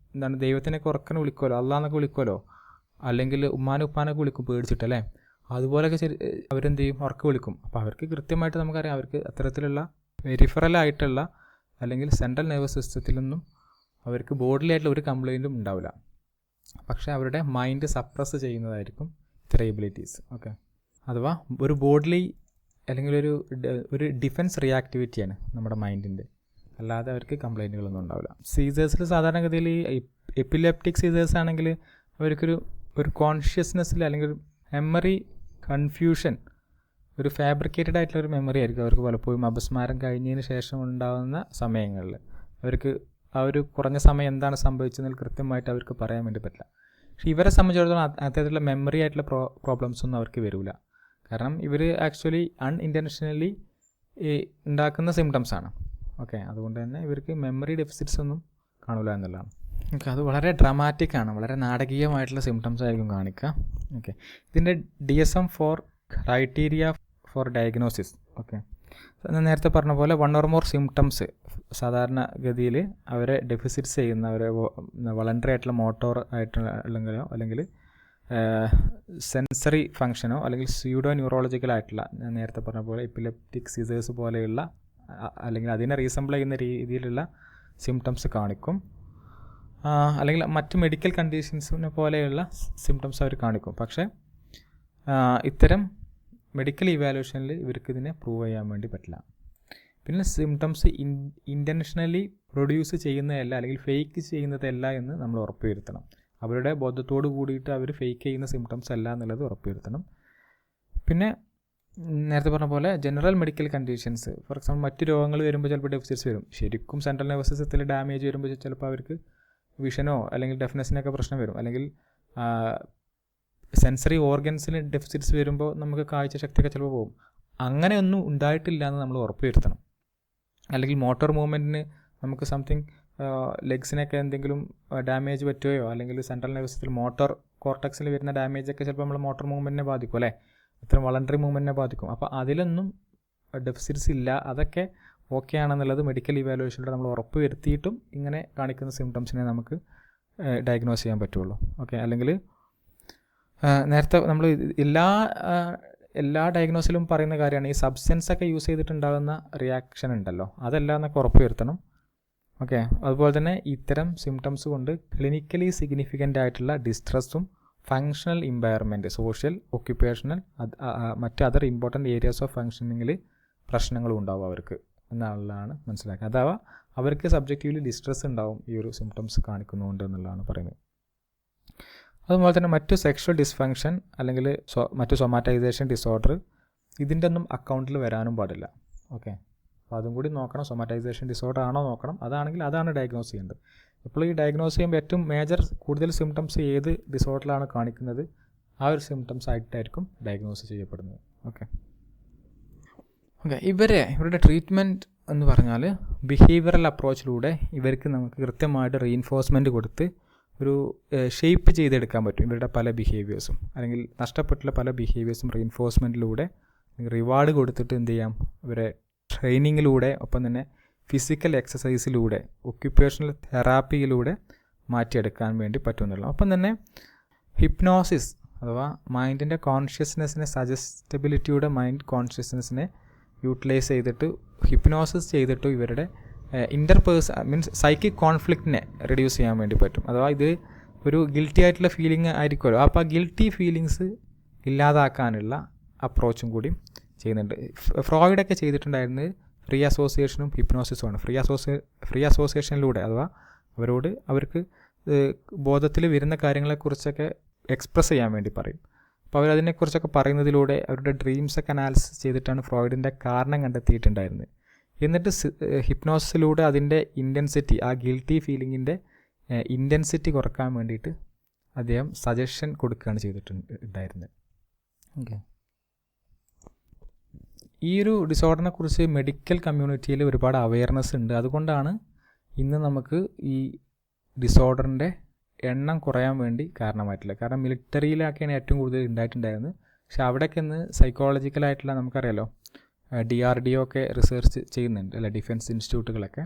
ദൈവത്തിനൊക്കെ ഉറക്കനെ വിളിക്കുമല്ലോ, അള്ളാന്നൊക്കെ വിളിക്കുമല്ലോ, അല്ലെങ്കിൽ ഉപ്പാനൊക്കെ വിളിക്കും പേടിച്ചിട്ടല്ലേ. അതുപോലെയൊക്കെ അവരെന്ത് ചെയ്യും, ഉറക്കെ വിളിക്കും. അപ്പോൾ അവർക്ക് കൃത്യമായിട്ട് നമുക്കറിയാം അവർക്ക് അത്തരത്തിലുള്ള പെരിഫറലായിട്ടുള്ള അല്ലെങ്കിൽ സെൻട്രൽ നെർവസ് സിസ്റ്റത്തിലൊന്നും അവർക്ക് ബോഡിലായിട്ടുള്ള ഒരു കംപ്ലൈൻറ്റും ഉണ്ടാവില്ല. പക്ഷേ അവരുടെ മൈൻഡ് സപ്രസ് ചെയ്യുന്നതായിരിക്കും ഇത്തരം എബിലിറ്റീസ്. ഓക്കെ, അഥവാ ഒരു ബോഡിലി അല്ലെങ്കിൽ ഒരു ഡിഫെൻസ് റിയാക്ടിവിറ്റിയാണ് നമ്മുടെ മൈൻഡിൻ്റെ, അല്ലാതെ അവർക്ക് കംപ്ലൈൻറ്റുകളൊന്നും ഉണ്ടാവില്ല. സീസേഴ്സിൽ സാധാരണഗതിയിൽ എപ്പിലെപ്റ്റിക് സീസേഴ്സ് ആണെങ്കിൽ അവർക്കൊരു കോൺഷ്യസ്നെസ്സിൽ അല്ലെങ്കിൽ മെമ്മറി കൺഫ്യൂഷൻ, ഒരു ഫാബ്രിക്കേറ്റഡ് ആയിട്ടുള്ളൊരു മെമ്മറി ആയിരിക്കും അവർക്ക് പലപ്പോഴും അപസ്മാരം കഴിഞ്ഞതിന് ശേഷം ഉണ്ടാകുന്ന സമയങ്ങളിൽ. അവർക്ക് ആ ഒരു കുറഞ്ഞ സമയം എന്താണ് സംഭവിച്ചതെന്ന് കൃത്യമായിട്ട് അവർക്ക് പറയാൻ വേണ്ടി പറ്റില്ല. പക്ഷേ ഇവരെ സംബന്ധിച്ചിടത്തോളം അത്തരത്തിലുള്ള മെമ്മറി ആയിട്ടുള്ള പ്രോബ്ലംസ് ഒന്നും അവർക്ക് വരില്ല. കാരണം ഇവർ ആക്ച്വലി അൺഇൻറ്റൻഷനലി ഉണ്ടാക്കുന്ന സിംറ്റംസാണ്. ഓക്കെ, അതുകൊണ്ട് തന്നെ ഇവർക്ക് മെമ്മറി ഡെഫിസിറ്റ്സ് ഒന്നും കാണില്ല എന്നുള്ളതാണ്. ഓക്കെ, അത് വളരെ ഡ്രാമാറ്റിക്കാണ്, വളരെ നാടകീയമായിട്ടുള്ള സിംറ്റംസ് ആയിരിക്കും കാണിക്കുക. ഓക്കെ, ഇതിൻ്റെ DSM-4 criteria four diagnosis. Okay, ഞാൻ നേരത്തെ പറഞ്ഞ പോലെ 1 or more സിംറ്റംസ് സാധാരണഗതിയിൽ അവരെ ഡെഫിസിറ്റ്സ് ചെയ്യുന്ന, അവരെ വളണ്ടറി ആയിട്ടുള്ള മോട്ടോർ ആയിട്ടുള്ള അല്ലെങ്കിൽ സെൻസറി ഫങ്ഷനോ അല്ലെങ്കിൽ സ്യൂഡോ ന്യൂറോളജിക്കൽ ആയിട്ടുള്ള, ഞാൻ നേരത്തെ പറഞ്ഞ പോലെ എപ്പിലെപ്റ്റിക് സീസേഴ്സ് പോലെയുള്ള അല്ലെങ്കിൽ അതിനെ റീസംബിൾ ചെയ്യുന്ന രീതിയിലുള്ള സിംറ്റംസ് കാണിക്കും. അല്ലെങ്കിൽ മറ്റ് മെഡിക്കൽ കണ്ടീഷൻസിനെ പോലെയുള്ള സിംറ്റംസ് അവർ കാണിക്കും. പക്ഷേ ഇത്തരം മെഡിക്കൽ ഇവാലുവേഷനിൽ ഇവർക്ക് ഇതിനെ പ്രൂവ് ചെയ്യാൻ വേണ്ടി പറ്റില്ല. പിന്നെ സിംറ്റംസ് ഇൻറ്റൻഷനലി പ്രൊഡ്യൂസ് ചെയ്യുന്നതല്ല അല്ലെങ്കിൽ ഫേക്ക് ചെയ്യുന്നതല്ല എന്ന് നമ്മൾ ഉറപ്പുവരുത്തണം. അവരുടെ ബോധത്തോട് കൂടിയിട്ട് അവർ ഫേക്ക് ചെയ്യുന്ന സിംറ്റംസ് അല്ല എന്നുള്ളത് ഉറപ്പുവരുത്തണം. പിന്നെ നേരത്തെ പറഞ്ഞ പോലെ general medical conditions, for example മറ്റ് രോഗങ്ങൾ വരുമ്പോൾ ചിലപ്പോൾ ഡെഫിസിറ്റ്സ് വരും. ശരിക്കും സെൻട്രൽ നെർവസ് സിസ്റ്റത്തിൽ ഡാമേജ് വരുമ്പോൾ ചിലപ്പോൾ അവർക്ക് വിഷനോ അല്ലെങ്കിൽ ഡെഫ്നെസ്സിനൊക്കെ പ്രശ്നം വരും. അല്ലെങ്കിൽ സെൻസറി ഓർഗൻസിന് ഡെഫിസിറ്റ്സ് വരുമ്പോൾ നമുക്ക് കാഴ്ചശക്തിയൊക്കെ ചിലപ്പോൾ പോകും. അങ്ങനെയൊന്നും ഉണ്ടായിട്ടില്ല എന്ന് നമ്മൾ ഉറപ്പ് വരുത്തണം. അല്ലെങ്കിൽ മോട്ടോർ മൂവ്മെൻറ്റിന് നമുക്ക് സംതിങ് ലെഗ്സിനൊക്കെ എന്തെങ്കിലും ഡാമേജ് പറ്റുകയോ അല്ലെങ്കിൽ സെൻട്രൽ നെർവസ് സിസ്റ്റത്തിൽ മോട്ടോർ കോർട്ടക്സിൽ വരുന്ന ഡാമേജൊക്കെ ചിലപ്പോൾ നമ്മൾ മോട്ടോർ മൂവ്മെൻറ്റിനെ ബാധിക്കും അല്ലേ, ഇത്തരം വളണ്ടറി മൂവ്മെൻറ്റിനെ ബാധിക്കും. അപ്പോൾ അതിലൊന്നും ഡെഫിസിറ്റ്സ് ഇല്ല, അതൊക്കെ ഓക്കെ ആണെന്നുള്ളത് മെഡിക്കൽ ഇവാലുവേഷനിലൂടെ നമ്മൾ ഉറപ്പ് വരുത്തിയിട്ടും ഇങ്ങനെ കാണിക്കുന്ന സിംറ്റംസിനെ നമുക്ക് ഡയഗ്നോസ് ചെയ്യാൻ പറ്റുള്ളൂ. ഓക്കെ, അല്ലെങ്കിൽ നേരത്തെ നമ്മൾ എല്ലാ ഡയഗ്നോസിലും പറയുന്ന കാര്യമാണ് ഈ സബ്സ്റ്റൻസ് ഒക്കെ യൂസ് ചെയ്തിട്ടുണ്ടാകുന്ന റിയാക്ഷൻ ഉണ്ടല്ലോ, അതെല്ലാം എന്നൊക്കെ ഉറപ്പ് വരുത്തണം. ഓക്കെ, അതുപോലെ തന്നെ ഇത്തരം സിംറ്റംസ് കൊണ്ട് ക്ലിനിക്കലി സിഗ്നിഫിക്കൻ്റ് ആയിട്ടുള്ള ഡിസ്ട്രസ്സും ഫങ്ഷണൽ ഇമ്പയർമെൻറ്റ്, സോഷ്യൽ, ഒക്യുപ്പേഷണൽ, മറ്റ് അതർ ഇമ്പോർട്ടൻറ്റ് ഏരിയാസ് ഓഫ് ഫങ്ഷനിങ്ങിൽ പ്രശ്നങ്ങളും ഉണ്ടാവും അവർക്ക് എന്നുള്ളതാണ് മനസ്സിലാക്കുക. അഥവാ അവർക്ക് സബ്ജക്റ്റീവ്ലി ഡിസ്ട്രസ് ഉണ്ടാവും ഈ ഒരു സിംറ്റംസ് കാണിക്കുന്നുണ്ട് എന്നുള്ളതാണ് പറയുന്നത്. അതുപോലെ തന്നെ മറ്റു സെക്ഷൽ ഡിസ്ഫങ്ഷൻ അല്ലെങ്കിൽ മറ്റു സൊമാറ്റൈസേഷൻ ഡിസോർഡർ ഇതിൻ്റെ ഒന്നും അക്കൗണ്ടിൽ വരാനും പാടില്ല. ഓക്കെ, അപ്പോൾ അതും കൂടി നോക്കണം. സൊമാറ്റൈസേഷൻ ഡിസോർഡർ ആണോ നോക്കണം. അതാണെങ്കിൽ അതാണ് ഡയഗ്നോസ് ചെയ്യേണ്ടത്. ഇപ്പോൾ ഈ ഡയഗ്നോസ് ചെയ്യുമ്പോൾ ഏറ്റവും കൂടുതൽ സിംറ്റംസ് ഏത് ഡിസോർഡറിലാണ് കാണിക്കുന്നത് ആ ഒരു സിംറ്റംസ് ആയിട്ടായിരിക്കും ഡയഗ്നോസ് ചെയ്യപ്പെടുന്നത്. ഓക്കെ, ഇവരുടെ ട്രീറ്റ്മെൻറ്റ് എന്ന് പറഞ്ഞാൽ ബിഹേവിയറൽ അപ്രോച്ചിലൂടെ ഇവർക്ക് നമുക്ക് കൃത്യമായിട്ട് റീഇൻഫോഴ്സ്മെൻറ്റ് കൊടുത്ത് ഒരു ഷേപ്പ് ചെയ്തെടുക്കാൻ പറ്റും ഇവരുടെ പല ബിഹേവിയേഴ്സും, അല്ലെങ്കിൽ നഷ്ടപ്പെട്ടുള്ള പല ബിഹേവിയേഴ്സും റീഇൻഫോഴ്സ്മെൻറ്റിലൂടെ റിവാർഡ് കൊടുത്തിട്ട് എന്ത് ചെയ്യാം, ഇവരെ ട്രെയിനിങ്ങിലൂടെ ഒപ്പം തന്നെ ഫിസിക്കൽ എക്സസൈസിലൂടെ ഒക്യുപ്പേഷണൽ തെറാപ്പിയിലൂടെ മാറ്റിയെടുക്കാൻ വേണ്ടി പറ്റുമെന്നുള്ളൂ. ഒപ്പം തന്നെ ഹിപ്നോസിസ് അഥവാ മൈൻഡിൻ്റെ കോൺഷ്യസ്നെസ്സിനെ, സജസ്റ്റബിലിറ്റിയുടെ മൈൻഡ് കോൺഷ്യസ്നെസ്സിനെ യൂട്ടിലൈസ് ചെയ്തിട്ട് ഹിപ്നോസിസ് ചെയ്തിട്ട് ഇവരുടെ മീൻസ് സൈക്കിക് കോൺഫ്ലിക്റ്റിനെ റെഡ്യൂസ് ചെയ്യാൻ വേണ്ടി പറ്റും. അഥവാ ഇത് ഒരു ഗിൽറ്റി ആയിട്ടുള്ള ഫീലിംഗ് ആയിരിക്കുമല്ലോ, അപ്പോൾ ആ ഗിൽറ്റി ഫീലിങ്സ് ഇല്ലാതാക്കാനുള്ള അപ്രോച്ചും കൂടി ചെയ്യുന്നുണ്ട്. ഫ്രോയിഡൊക്കെ ചെയ്തിട്ടുണ്ടായിരുന്നത് ഫ്രീ അസോസിയേഷനും ഹിപ്നോസിസുമാണ്. ഫ്രീ അസോസിയേഷനിലൂടെ അഥവാ അവർക്ക് ബോധത്തിൽ വരുന്ന കാര്യങ്ങളെക്കുറിച്ചൊക്കെ എക്സ്പ്രസ് ചെയ്യാൻ വേണ്ടി പറയും. അപ്പോൾ അവരതിനെക്കുറിച്ചൊക്കെ പറയുന്നതിലൂടെ അവരുടെ ഡ്രീംസൊക്കെ അനാലിസിസ് ചെയ്തിട്ടാണ് ഫ്രോയിഡിൻ്റെ കാരണം കണ്ടെത്തിയിട്ടുണ്ടായിരുന്നത്. എന്നിട്ട് ഹിപ്നോസിസിലൂടെ അതിൻ്റെ ഇൻറ്റൻസിറ്റി, ആ ഗിൽറ്റി ഫീലിങ്ങിൻ്റെ ഇൻറ്റൻസിറ്റി കുറക്കാൻ വേണ്ടിയിട്ട് അദ്ദേഹം സജഷൻ കൊടുക്കുകയാണ് ചെയ്തിട്ടുണ്ടായിരുന്നത്. ഓക്കെ, ഈ ഒരു ഡിസോർഡറിനെ കുറിച്ച് മെഡിക്കൽ കമ്മ്യൂണിറ്റിയിൽ ഒരുപാട് അവയർനെസ് ഉണ്ട്. അതുകൊണ്ടാണ് ഇന്ന് നമുക്ക് ഈ ഡിസോർഡറിൻ്റെ എണ്ണം കുറയാൻ വേണ്ടി കാരണമായിട്ടില്ല. കാരണം മിലിറ്ററിയിലൊക്കെയാണ് ഏറ്റവും കൂടുതൽ ഉണ്ടായിട്ടുണ്ടായിരുന്നത്. പക്ഷെ അവിടെയൊക്കെ ഇന്ന് സൈക്കോളജിക്കലായിട്ടുള്ള നമുക്കറിയാലോ DRDO ഒക്കെ റിസർച്ച് ചെയ്യുന്നുണ്ട് അല്ലെ, ഡിഫൻസ് ഇൻസ്റ്റിറ്റ്യൂട്ടുകളൊക്കെ.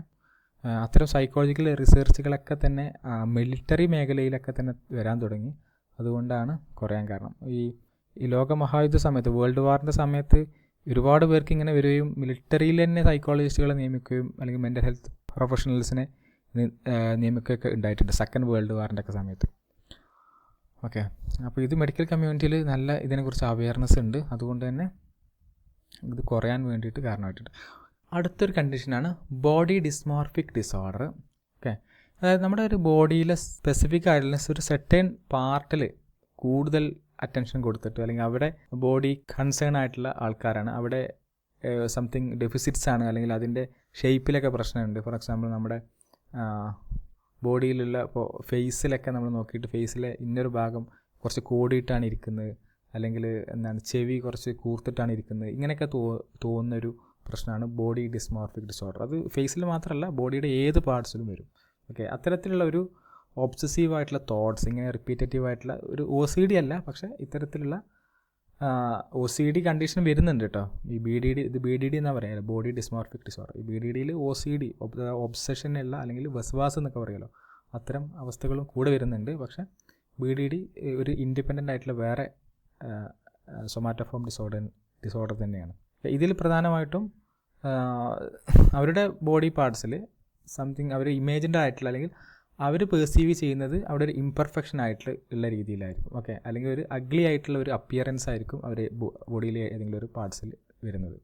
അത്തരം സൈക്കോളജിക്കൽ റിസർച്ചുകളൊക്കെ തന്നെ മിലിറ്ററി മേഖലയിലൊക്കെ തന്നെ വരാൻ തുടങ്ങി. അതുകൊണ്ടാണ് കുറയാൻ കാരണം. ഈ ലോകമഹായുദ്ധ സമയത്ത്, വേൾഡ് വാറിൻ്റെ സമയത്ത് ഒരുപാട് പേർക്ക് ഇങ്ങനെ വരികയും മിലിറ്ററിയിൽ തന്നെ സൈക്കോളജിസ്റ്റുകളെ നിയമിക്കുകയും അല്ലെങ്കിൽ മെൻ്റൽ ഹെൽത്ത് പ്രൊഫഷണൽസിനെ നിയമിക്കുകയൊക്കെ ഉണ്ടായിട്ടുണ്ട് സെക്കൻഡ് വേൾഡ് വാറിൻ്റെ ഒക്കെ സമയത്ത്. ഓക്കെ, അപ്പോൾ ഇത് മെഡിക്കൽ കമ്മ്യൂണിറ്റിയിൽ നല്ല ഇതിനെക്കുറിച്ച് അവയർനെസ് ഉണ്ട്. അതുകൊണ്ട് തന്നെ ഇത് കുറയാൻ വേണ്ടിയിട്ട് കാരണമായിട്ടുണ്ട്. അടുത്തൊരു കണ്ടീഷനാണ് ബോഡി ഡിസ്മോർഫിക് ഡിസോർഡർ. ഓക്കെ, അതായത് നമ്മുടെ ഒരു ബോഡിയിലെ സ്പെസിഫിക് ആയിട്ടുള്ള ഒരു സെർട്ടൻ പാർട്ടിൽ കൂടുതൽ അറ്റൻഷൻ കൊടുത്തിട്ട്, അല്ലെങ്കിൽ അവിടെ ബോഡി കൺസേൺ ആയിട്ടുള്ള ആൾക്കാരാണ്, അവിടെ സംതിങ് ഡെഫിസിറ്റ്സ് ആണ്, അല്ലെങ്കിൽ അതിൻ്റെ ഷേപ്പിലൊക്കെ പ്രശ്നമുണ്ട്. ഫോർ എക്സാമ്പിൾ നമ്മുടെ ബോഡിയിലുള്ള ഇപ്പോൾ ഫേസിലൊക്കെ നമ്മൾ നോക്കിയിട്ട് ഫേസിലെ ഇന്നൊരു ഭാഗം കുറച്ച് കോടിയിട്ടാണ് ഇരിക്കുന്നത്, അല്ലെങ്കിൽ ചെവി കുറച്ച് കൂർത്തിട്ടാണ് ഇരിക്കുന്നത്, ഇങ്ങനെയൊക്കെ തോന്നുന്നൊരു പ്രശ്നമാണ് ബോഡി ഡിസ്മോർഫിക് ഡിസോർഡർ. അത് ഫേസിൽ മാത്രമല്ല ബോഡിയുടെ ഏത് പാർട്സിലും വരും. ഓക്കെ, അത്തരത്തിലുള്ള ഒരു ഒബ്സസീവായിട്ടുള്ള തോട്ട്സ്, ഇങ്ങനെ റിപ്പീറ്റേറ്റീവ് ആയിട്ടുള്ള ഒരു OCD അല്ല, പക്ഷേ ഇത്തരത്തിലുള്ള OCD കണ്ടീഷൻ വരുന്നുണ്ട് കേട്ടോ. ഈ BDD എന്നാണ് പറയുക, ബോഡി ഡിസ്മോർഫിക് ഡിസോർഡർ. ഈ BDDയിൽ OCD, ഒബ്സഷൻ അല്ല, അല്ലെങ്കിൽ വസ്വാസ് എന്നൊക്കെ പറയുമല്ലോ, അത്തരം അവസ്ഥകളും കൂടെ വരുന്നുണ്ട്. പക്ഷേ BDD ഒരു ഇൻഡിപെൻഡൻ്റ് ആയിട്ടുള്ള വേറെ സൊമാറ്റോഫോം ഡിസോർഡർ തന്നെയാണ്. ഇതിൽ പ്രധാനമായിട്ടും അവരുടെ ബോഡി പാർട്സിൽ സംതിങ് അവർ ഇമേജിൻ്റെ ആയിട്ടുള്ള, അല്ലെങ്കിൽ അവർ പെർസീവ് ചെയ്യുന്നത് അവിടെ ഒരു ഇംപെർഫെക്ഷൻ ആയിട്ടുള്ള രീതിയിലായിരിക്കും. ഓക്കെ, അല്ലെങ്കിൽ ഒരു അഗ്ലി ആയിട്ടുള്ള ഒരു അപ്പിയറൻസ് ആയിരിക്കും അവർ ബോഡിയിലെ ഏതെങ്കിലും ഒരു പാർട്സിൽ വരുന്നത്.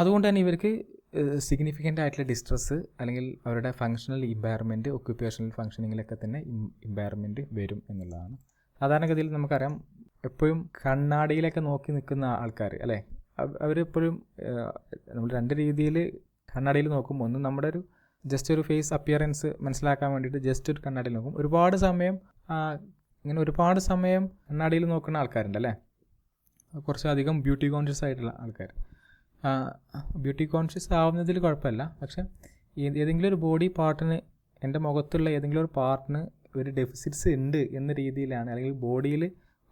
അതുകൊണ്ട് തന്നെ ഇവർക്ക് സിഗ്നിഫിക്കൻ്റ് ആയിട്ടുള്ള ഡിസ്ട്രസ്സ്, അല്ലെങ്കിൽ അവരുടെ ഫങ്ഷണൽ ഇമ്പയർമെൻറ്റ്, ഒക്യുപ്പേഷണൽ ഫങ്ഷനിങ്ങിലൊക്കെ തന്നെ ഇമ്പയർമെൻറ്റ് വരും എന്നുള്ളതാണ്. സാധാരണഗതിയിൽ നമുക്കറിയാം, എപ്പോഴും കണ്ണാടിയിലൊക്കെ നോക്കി നിൽക്കുന്ന ആൾക്കാർ അല്ലേ, അവരെപ്പോഴും നമ്മൾ രണ്ട് രീതിയിൽ കണ്ണാടിയിൽ നോക്കും. ഒന്ന് നമ്മുടെ ജസ്റ്റ് ഒരു ഫേസ് അപ്പിയറൻസ് മനസ്സിലാക്കാൻ വേണ്ടിയിട്ട് ജസ്റ്റ് ഒരു കണ്ണാടിയിൽ നോക്കും. ഒരുപാട് സമയം ഇങ്ങനെ ഒരുപാട് സമയം കണ്ണാടിയിൽ നോക്കുന്ന ആൾക്കാരുണ്ടല്ലേ, കുറച്ചധികം ബ്യൂട്ടി കോൺഷ്യസ് ആയിട്ടുള്ള ആൾക്കാർ. ബ്യൂട്ടി കോൺഷ്യസ് ആവുന്നതിൽ കുഴപ്പമില്ല, പക്ഷേ ഏതെങ്കിലും ഒരു ബോഡി പാർട്ടിന്, എൻ്റെ മുഖത്തുള്ള ഏതെങ്കിലും ഒരു പാർട്ടിന് ഒരു ഡെഫിസിറ്റ്സ് ഉണ്ട് എന്ന രീതിയിലാണ്, അല്ലെങ്കിൽ ബോഡിയിൽ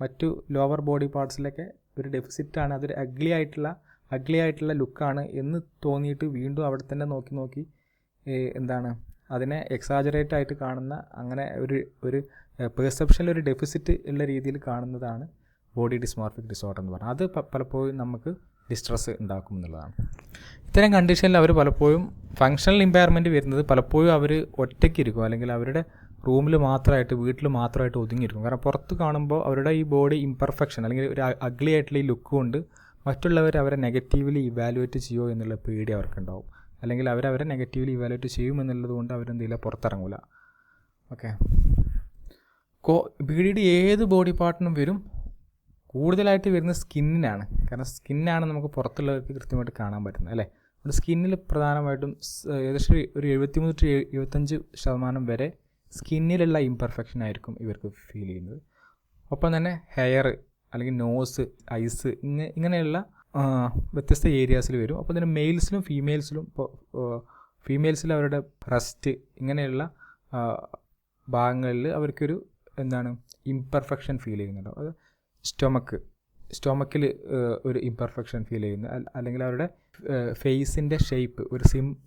മറ്റു ലോവർ ബോഡി പാർട്സിലൊക്കെ ഒരു ഡെഫിസിറ്റാണ്, അതൊരു അഗ്ലി ആയിട്ടുള്ള ലുക്കാണ് എന്ന് തോന്നിയിട്ട് വീണ്ടും അവിടെ തന്നെ നോക്കി അതിനെ എക്സാജറേറ്റ് ആയിട്ട് കാണുന്ന, അങ്ങനെ ഒരു പെർസെപ്ഷനിൽ ഒരു ഡെഫിസിറ്റ് ഉള്ള രീതിയിൽ കാണുന്നതാണ് ബോഡി ഡിസ്മോർഫിക് ഡിസോർഡർ എന്ന് പറഞ്ഞാൽ. അത് പലപ്പോഴും നമുക്ക് ഡിസ്ട്രെസ് ഉണ്ടാക്കും എന്നുള്ളതാണ്. ഇത്തരം കണ്ടീഷനിൽ അവർ പലപ്പോഴും ഫങ്ഷണൽ ഇമ്പയർമെൻറ്റ് വരുന്നത് പലപ്പോഴും അവർ ഒറ്റയ്ക്കിരിക്കും, അല്ലെങ്കിൽ അവരുടെ റൂമിൽ മാത്രമായിട്ട്, വീട്ടിൽ മാത്രമായിട്ട് ഒതുങ്ങിയിരിക്കും. കാരണം പുറത്ത് കാണുമ്പോൾ അവരുടെ ഈ ബോഡി ഇംപെർഫെക്ഷൻ അല്ലെങ്കിൽ ഒരു അഗ്ലി ആയിട്ടുള്ള ഈ ലുക്ക് കൊണ്ട് മറ്റുള്ളവർ അവരെ നെഗറ്റീവ്ലി ഇവാലുവേറ്റ് ചെയ്യുമോ എന്നുള്ള പേടി അവർക്കുണ്ടാവും, അല്ലെങ്കിൽ അവരെ നെഗറ്റീവ്ലി ഇവാലുവേറ്റ് ചെയ്യുമെന്നുള്ളത് കൊണ്ട് അവരെന്തെങ്കിലും പുറത്തിറങ്ങില്ല. ഓക്കെ, BDD ഏത് ബോഡി പാർട്ടിനും വരും, കൂടുതലായിട്ട് വരുന്നത് സ്കിന്നിനാണ്. കാരണം സ്കിന്നാണ് നമുക്ക് പുറത്തുള്ളവർക്ക് കൃത്യമായിട്ട് കാണാൻ പറ്റുന്നത് അല്ലേ. നമ്മുടെ സ്കിന്നിൽ പ്രധാനമായിട്ടും ഏകദേശം ഒരു 73-75% വരെ സ്കിന്നിലുള്ള ഇംപെർഫെക്ഷൻ ആയിരിക്കും ഇവർക്ക് ഫീൽ ചെയ്യുന്നത്. ഒപ്പം തന്നെ ഹെയർ അല്ലെങ്കിൽ നോസ്, ഐസ്, ഇങ്ങനെയുള്ള വ്യത്യസ്ത ഏരിയാസിൽ വരും. അപ്പോൾ തന്നെ മെയിൽസിലും ഫീമെയിൽസിലും, ഇപ്പോൾ ഫീമെയിൽസിൽ അവരുടെ ബ്രസ്റ്റ് ഇങ്ങനെയുള്ള ഭാഗങ്ങളിൽ അവർക്കൊരു ഇംപെർഫെക്ഷൻ ഫീൽ ചെയ്യുന്നുണ്ടാവും. അത് സ്റ്റൊമക്കിൽ ഒരു ഇംപെർഫെക്ഷൻ ഫീൽ ചെയ്യുന്നു, അല്ലെങ്കിൽ അവരുടെ ഫേസിൻ്റെ ഷേപ്പ് ഒരു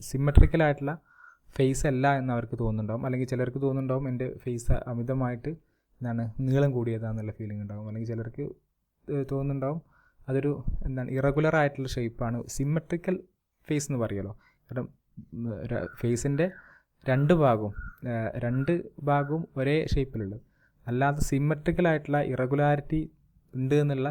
സിമ്മട്രിക്കലായിട്ടുള്ള ഫേസ് അല്ല എന്ന് അവർക്ക് തോന്നുന്നുണ്ടാവും. അല്ലെങ്കിൽ ചിലർക്ക് തോന്നുന്നുണ്ടാവും എൻ്റെ ഫേസ് അമിതമായിട്ട് നീളം കൂടിയതാണെന്നുള്ള ഫീലിംഗ് ഉണ്ടാകും. അല്ലെങ്കിൽ ചിലർക്ക് തോന്നുന്നുണ്ടാവും അതൊരു ഇറഗുലർ ആയിട്ടുള്ള ഷേപ്പാണ്. സിമ്മട്രിക്കൽ ഫേസ് എന്ന് പറയുമല്ലോ, കാരണം ഫേസിൻ്റെ രണ്ട് ഭാഗവും ഒരേ ഷേപ്പിലുള്ളത്, അല്ലാതെ സിമ്മട്രിക്കലായിട്ടുള്ള ഇറഗുലാരിറ്റി ഉണ്ട് എന്നുള്ള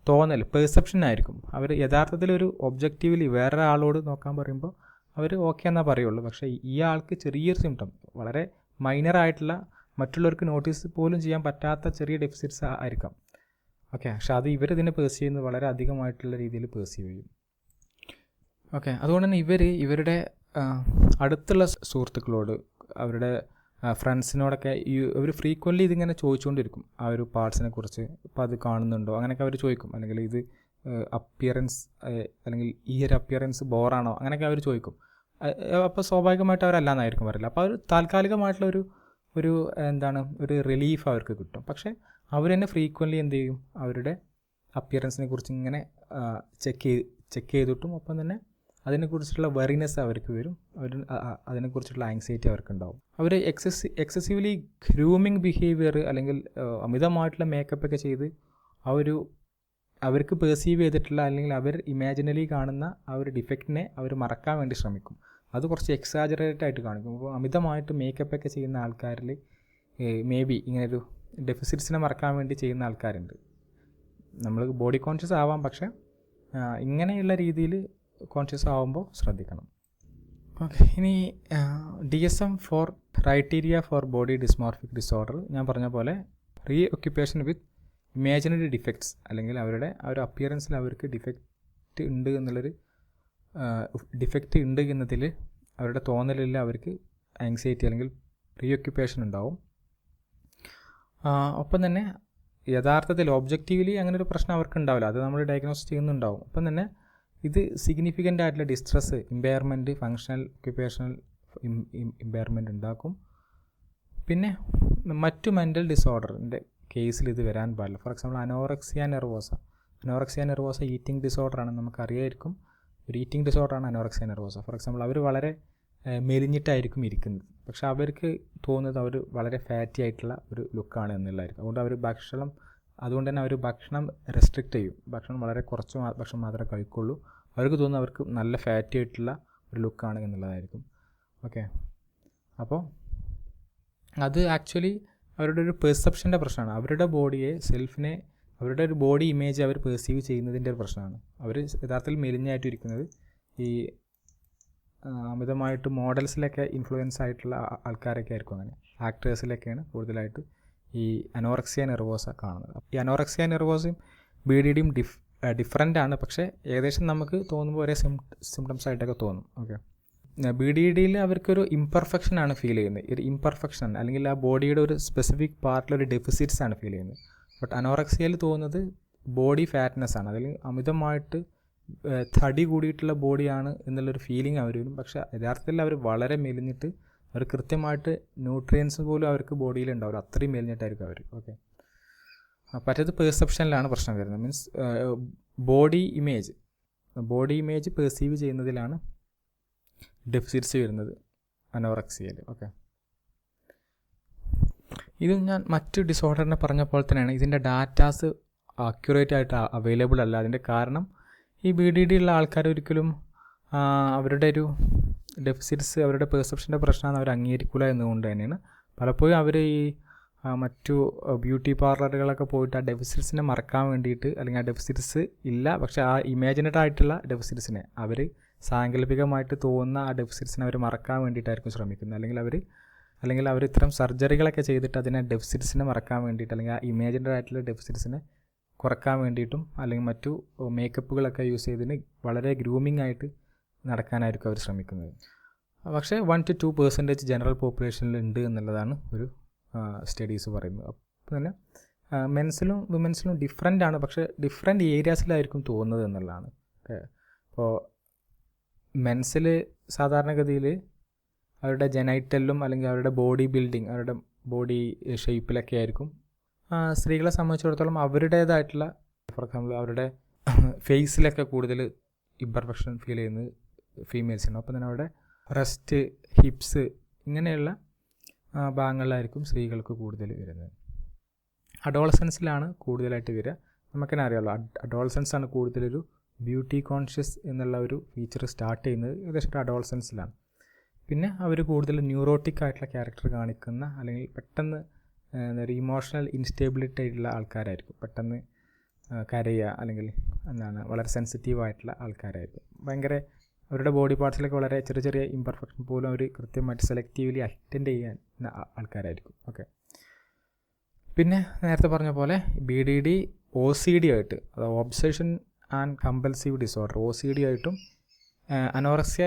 തോന്നൽ, പെർസെപ്ഷനായിരിക്കും. അവർ യഥാർത്ഥത്തിൽ ഒബ്ജക്റ്റീവ്ലി വേറെ ആളോട് നോക്കാൻ പറയുമ്പോൾ അവർ ഓക്കെ എന്നാ പറയുള്ളൂ. പക്ഷേ ഈ ആൾക്ക് ചെറിയൊരു സിംറ്റം, വളരെ മൈനറായിട്ടുള്ള, മറ്റുള്ളവർക്ക് നോട്ടീസ് പോലും ചെയ്യാൻ പറ്റാത്ത ചെറിയ ഡെഫിസിറ്റ്സ് ആയിരിക്കാം. ഓക്കെ, പക്ഷെ അത് ഇവരിതിനെ പേഴ്സീവ് ചെയ്യുന്നത് വളരെ അധികമായിട്ടുള്ള രീതിയിൽ പേഴ്സീവ് ചെയ്യും. ഓക്കെ, അതുകൊണ്ട് തന്നെ ഇവരുടെ അടുത്തുള്ള സുഹൃത്തുക്കളോട്, അവരുടെ ഫ്രണ്ട്സിനോടൊക്കെ അവർ ഫ്രീക്വൻ്റ്ലി ഇതിങ്ങനെ ചോദിച്ചുകൊണ്ടിരിക്കും, ആ ഒരു പാർട്സിനെ കുറിച്ച്. ഇപ്പോൾ അത് കാണുന്നുണ്ടോ അങ്ങനെയൊക്കെ അവർ ചോദിക്കും. അല്ലെങ്കിൽ ഇത് അപ്പിയറൻസ്, അല്ലെങ്കിൽ ഈ ഒരു അപ്പിയറൻസ് ബോറാണോ, അങ്ങനെയൊക്കെ അവർ ചോദിക്കും. അപ്പോൾ സ്വാഭാവികമായിട്ട് അവരല്ലാന്നായിരിക്കും പറയില്ല. അപ്പോൾ അവർ താൽക്കാലികമായിട്ടുള്ള ഒരു റിലീഫ് അവർക്ക് കിട്ടും. പക്ഷേ അവർ തന്നെ ഫ്രീക്വൻ്റ്ലി എന്ത് ചെയ്യും, അവരുടെ അപ്പിയറൻസിനെ കുറിച്ച് ഇങ്ങനെ ചെക്ക് ചെയ്തിട്ടും, ഒപ്പം തന്നെ അതിനെക്കുറിച്ചുള്ള വെറിനെസ് അവർക്ക് വരും, അതിനെക്കുറിച്ചുള്ള ആങ്സൈറ്റി അവർക്കുണ്ടാവും. അവർ എക്സസീവ്ലി ഗ്രൂമിങ് ബിഹേവിയർ, അല്ലെങ്കിൽ അമിതമായിട്ടുള്ള മേക്കപ്പൊക്കെ ചെയ്ത് അവർക്ക് പെർസീവ് ചെയ്തിട്ടുള്ള, അല്ലെങ്കിൽ അവർ ഇമാജിനലി കാണുന്ന ആ ഒരു ഡിഫക്റ്റിനെ അവർ മറക്കാൻ വേണ്ടി ശ്രമിക്കും. അത് കുറച്ച് എക്സാജറേറ്റ് ആയിട്ട് കാണിക്കും. അപ്പോൾ അമിതമായിട്ട് മേക്കപ്പൊക്കെ ചെയ്യുന്ന ആൾക്കാരിൽ മേ ബി ഇങ്ങനൊരു ഡെഫിസിറ്റ്സിനെ മറക്കാൻ വേണ്ടി ചെയ്യുന്ന ആൾക്കാരുണ്ട്. നമ്മൾ ബോഡി കോൺഷ്യസ് ആവാം, പക്ഷേ ഇങ്ങനെയുള്ള രീതിയിൽ കോൺഷ്യസ് ആവുമ്പോൾ ശ്രദ്ധിക്കണം. ഓക്കെ, ഇനി DSM four criteria for body dysmorphic disorder ഞാൻ പറഞ്ഞ പോലെ preoccupation with imaginary defects, അല്ലെങ്കിൽ അവരുടെ ആ ഒരു അപ്പിയറൻസിൽ അവർക്ക് ഡിഫക്റ്റ് ഉണ്ട് എന്നതിൽ അവരുടെ തോന്നലിൽ അവർക്ക് ആങ്സൈറ്റി അല്ലെങ്കിൽ റീ ഒക്യുപ്പേഷൻ ഉണ്ടാവും. ഒപ്പം തന്നെ യഥാർത്ഥത്തിൽ ഒബ്ജക്റ്റീവ്ലി അങ്ങനെ ഒരു പ്രശ്നം അവർക്ക് ഉണ്ടാവില്ല, അത് നമ്മൾ ഡയഗ്നോസ് ചെയ്യുന്നുണ്ടാവും. ഒപ്പം തന്നെ ഇത് സിഗ്നിഫിക്കൻ്റ് ആയിട്ടുള്ള distress, impairment, functional occupational impairment ഉണ്ടാക്കും. പിന്നെ മറ്റു മെൻ്റൽ ഡിസോർഡറിൻ്റെ കേസിൽ ഇത് വരാൻ പാടില്ല. ഫോർ എക്സാമ്പിൾ അനോറക്സിയ നെർവോസ ഈറ്റിംഗ് ഡിസോർഡറാണ്, നമുക്കറിയായിരിക്കും. ഒരു ഈറ്റിംഗ് ഡിസോർഡറാണ് അനോറക്സിയ നെർവോസ. ഫോർ എക്സാമ്പിൾ അവർ വളരെ മെലിഞ്ഞിട്ടായിരിക്കും ഇരിക്കുന്നത്, പക്ഷെ അവർക്ക് തോന്നുന്നത് അവർ വളരെ ഫാറ്റി ആയിട്ടുള്ള ഒരു ലുക്കാണ് എന്നുള്ളതായിരിക്കും. അതുകൊണ്ട് തന്നെ അവർ ഭക്ഷണം റെസ്ട്രിക്റ്റ് ചെയ്യും, ഭക്ഷണം വളരെ കുറച്ച് ഭക്ഷണം മാത്രമേ കഴിക്കുള്ളൂ. അവർക്ക് തോന്നുന്നത് അവർക്ക് നല്ല ഫാറ്റി ആയിട്ടുള്ള ഒരു ലുക്കാണ് എന്നുള്ളതായിരിക്കും. ഓക്കെ, അപ്പോൾ അത് ആക്ച്വലി അവരുടെ ഒരു പെർസെപ്ഷൻ്റെ പ്രശ്നമാണ്. അവരുടെ ബോഡിയെ, അവരുടെ ഒരു ബോഡി ഇമേജ് അവർ പെർസീവ് ചെയ്യുന്നതിൻ്റെ ഒരു പ്രശ്നമാണ്. അവർ യഥാർത്ഥത്തിൽ മെലിഞ്ഞായിട്ടിരിക്കുന്നത് ഈ അമിതമായിട്ട് മോഡൽസിലൊക്കെ ഇൻഫ്ലുവൻസ് ആയിട്ടുള്ള ആൾക്കാരൊക്കെ ആയിരിക്കും, അങ്ങനെ ആക്ടേഴ്സിലൊക്കെയാണ് കൂടുതലായിട്ട് ഈ അനോറക്സിയ നെർവോസ കാണുന്നത്. ഈ അനോറക്സിയ നെർവോസയും BDDയും ഡിഫറൻ്റ് ആണ്, പക്ഷേ ഏകദേശം നമുക്ക് തോന്നുമ്പോൾ ഒരേ സിംറ്റംസ് ആയിട്ടൊക്കെ തോന്നും. ഓക്കെ, BDD അവർക്കൊരു ഇംപെർഫെക്ഷനാണ് ഫീൽ ചെയ്യുന്നത്, ഒരു ഇംപെർഫെക്ഷൻ അല്ലെങ്കിൽ ആ ബോഡിയുടെ ഒരു സ്പെസിഫിക് പാർട്ടിലൊരു ഡെഫിസിറ്റ്സ് ആണ് ഫീൽ ചെയ്യുന്നത്. ബട്ട് അനോറക്സിയയിൽ തോന്നുന്നത് ബോഡി ഫാറ്റ്നെസ് ആണ്, അല്ലെങ്കിൽ അമിതമായിട്ട് തടി കൂടിയിട്ടുള്ള ബോഡിയാണ് എന്നുള്ളൊരു ഫീലിംഗ് അവർ വരും. പക്ഷേ യഥാർത്ഥത്തിൽ അവർ വളരെ മെലിഞ്ഞിട്ട് അവർ കൃത്യമായിട്ട് ന്യൂട്രിയൻസ് പോലും അവർക്ക് ബോഡിയിൽ ഉണ്ടാവില്ല, അത്രയും മെലിഞ്ഞിട്ടായിരിക്കും അവർ. ഓക്കെ, മറ്റേത് പെർസെപ്ഷനിലാണ് പ്രശ്നം വരുന്നത്. മീൻസ് ബോഡി ഇമേജ് പെർസീവ് ചെയ്യുന്നതിലാണ് ഡെഫിസിറ്റ്സ് വരുന്നത് അനോറക്സിയയിൽ. ഓക്കെ, ഇത് ഞാൻ മറ്റ് ഡിസോർഡറിനെ പറഞ്ഞപ്പോൾ തന്നെയാണ് ഇതിൻ്റെ ഡാറ്റാസ് അക്യുറേറ്റ് ആയിട്ട് അവൈലബിൾ അല്ല. അതിൻ്റെ കാരണം ഈ BDD ഉള്ള ആൾക്കാർ ഒരിക്കലും അവരുടെ ഒരു ഡെഫിസിറ്റ്സ് അവരുടെ പെർസെപ്ഷൻ്റെ പ്രശ്നമാണ് അവർ അംഗീകരിക്കില്ല എന്നുകൊണ്ട് തന്നെയാണ് പലപ്പോഴും അവർ ഈ മറ്റു ബ്യൂട്ടി പാർലറുകളൊക്കെ പോയിട്ട് ആ ഡെഫിസിറ്റ്സിനെ മറക്കാൻ വേണ്ടിയിട്ട്, അല്ലെങ്കിൽ ആ ഡെഫിസിറ്റ്സ് ഇല്ല പക്ഷേ ആ ഇമാജിനഡ് ആയിട്ടുള്ള ഡെഫിസിറ്റ്സിനെ അവർ സാങ്കല്പികമായിട്ട് തോന്നുന്ന ആ ഡെഫിസിറ്റ്സിനെ അവർ മറക്കാൻ വേണ്ടിയിട്ടായിരിക്കും ശ്രമിക്കുന്നത്. അല്ലെങ്കിൽ അവർ ഇത്തരം സർജറികളൊക്കെ ചെയ്തിട്ട് അതിനെ ഡെഫിസിറ്റ്സിനെ മറക്കാൻ വേണ്ടിയിട്ട്, അല്ലെങ്കിൽ ആ ഇമാജിനഡ് ആയിട്ടുള്ള ഡെഫിസിറ്റ്സിനെ കുറക്കാൻ വേണ്ടിയിട്ടും, അല്ലെങ്കിൽ മറ്റു മേക്കപ്പുകളൊക്കെ യൂസ് ചെയ്തതിന് വളരെ ഗ്രൂമിംഗ് ആയിട്ട് നടക്കാനായിരിക്കും അവർ ശ്രമിക്കുന്നത്. പക്ഷേ 1 to 2% ജനറൽ പോപ്പുലേഷനിൽ ഉണ്ട് എന്നുള്ളതാണ് ഒരു സ്റ്റഡീസ് പറയുന്നത്. അപ്പോൾ തന്നെ മെൻസിലും വിമൻസിലും ഡിഫറെൻ്റ് ആണ്, പക്ഷേ ഡിഫറെൻ്റ് ഏരിയാസിലായിരിക്കും തോന്നുന്നത് എന്നുള്ളതാണ്. ഇപ്പോൾ മെൻസിൽ സാധാരണഗതിയിൽ അവരുടെ ജനൈറ്റലും അല്ലെങ്കിൽ അവരുടെ ബോഡി ബിൽഡിങ്, അവരുടെ ബോഡി ഷേപ്പിലൊക്കെ ആയിരിക്കും. സ്ത്രീകളെ സംബന്ധിച്ചിടത്തോളം അവരുടേതായിട്ടുള്ള, ഫോർ എക്സാമ്പിൾ അവരുടെ ഫേസിലൊക്കെ കൂടുതൽ ഇംപെർഫെക്ഷൻ ഫീൽ ചെയ്യുന്നത് ഫീമെയിൽസിനാണ്. അപ്പോൾ തന്നെ അവിടെ റെസ്റ്റ്, ഹിപ്സ് ഇങ്ങനെയുള്ള ഭാഗങ്ങളിലായിരിക്കും സ്ത്രീകൾക്ക് കൂടുതൽ വരുന്നത്. അഡോളസൻസിലാണ് കൂടുതലായിട്ട് വരിക. നമുക്കെന്നെ അറിയാമല്ലോ, അഡോളസൻസാണ് കൂടുതലൊരു ബ്യൂട്ടി കോൺഷ്യസ് എന്നുള്ള ഒരു ഫീച്ചർ സ്റ്റാർട്ട് ചെയ്യുന്നത് ഏകദേശം അഡോളസൻസിലാണ്. പിന്നെ അവർ കൂടുതൽ ന്യൂറോട്ടിക് ആയിട്ടുള്ള ക്യാരക്ടർ കാണിക്കുന്ന, അല്ലെങ്കിൽ പെട്ടെന്ന് ഇമോഷണൽ ഇൻസ്റ്റേബിലിറ്റി ആയിട്ടുള്ള ആൾക്കാരായിരിക്കും. പെട്ടെന്ന് കരയുക, അല്ലെങ്കിൽ വളരെ സെൻസിറ്റീവായിട്ടുള്ള ആൾക്കാരായിരിക്കും. ഭയങ്കര അവരുടെ ബോഡി പാർട്സിലൊക്കെ വളരെ ചെറിയ ഇംപെർഫെക്ഷൻ പോലും അവർ കൃത്യമായിട്ട് സെലക്റ്റീവ്ലി അറ്റൻഡ് ചെയ്യുന്ന ആൾക്കാരായിരിക്കും. ഓക്കെ, പിന്നെ നേരത്തെ പറഞ്ഞ പോലെ BDD OCD ആയിട്ട്, അതായത് obsession and compulsive disorder, OCD ആയിട്ടും anorexia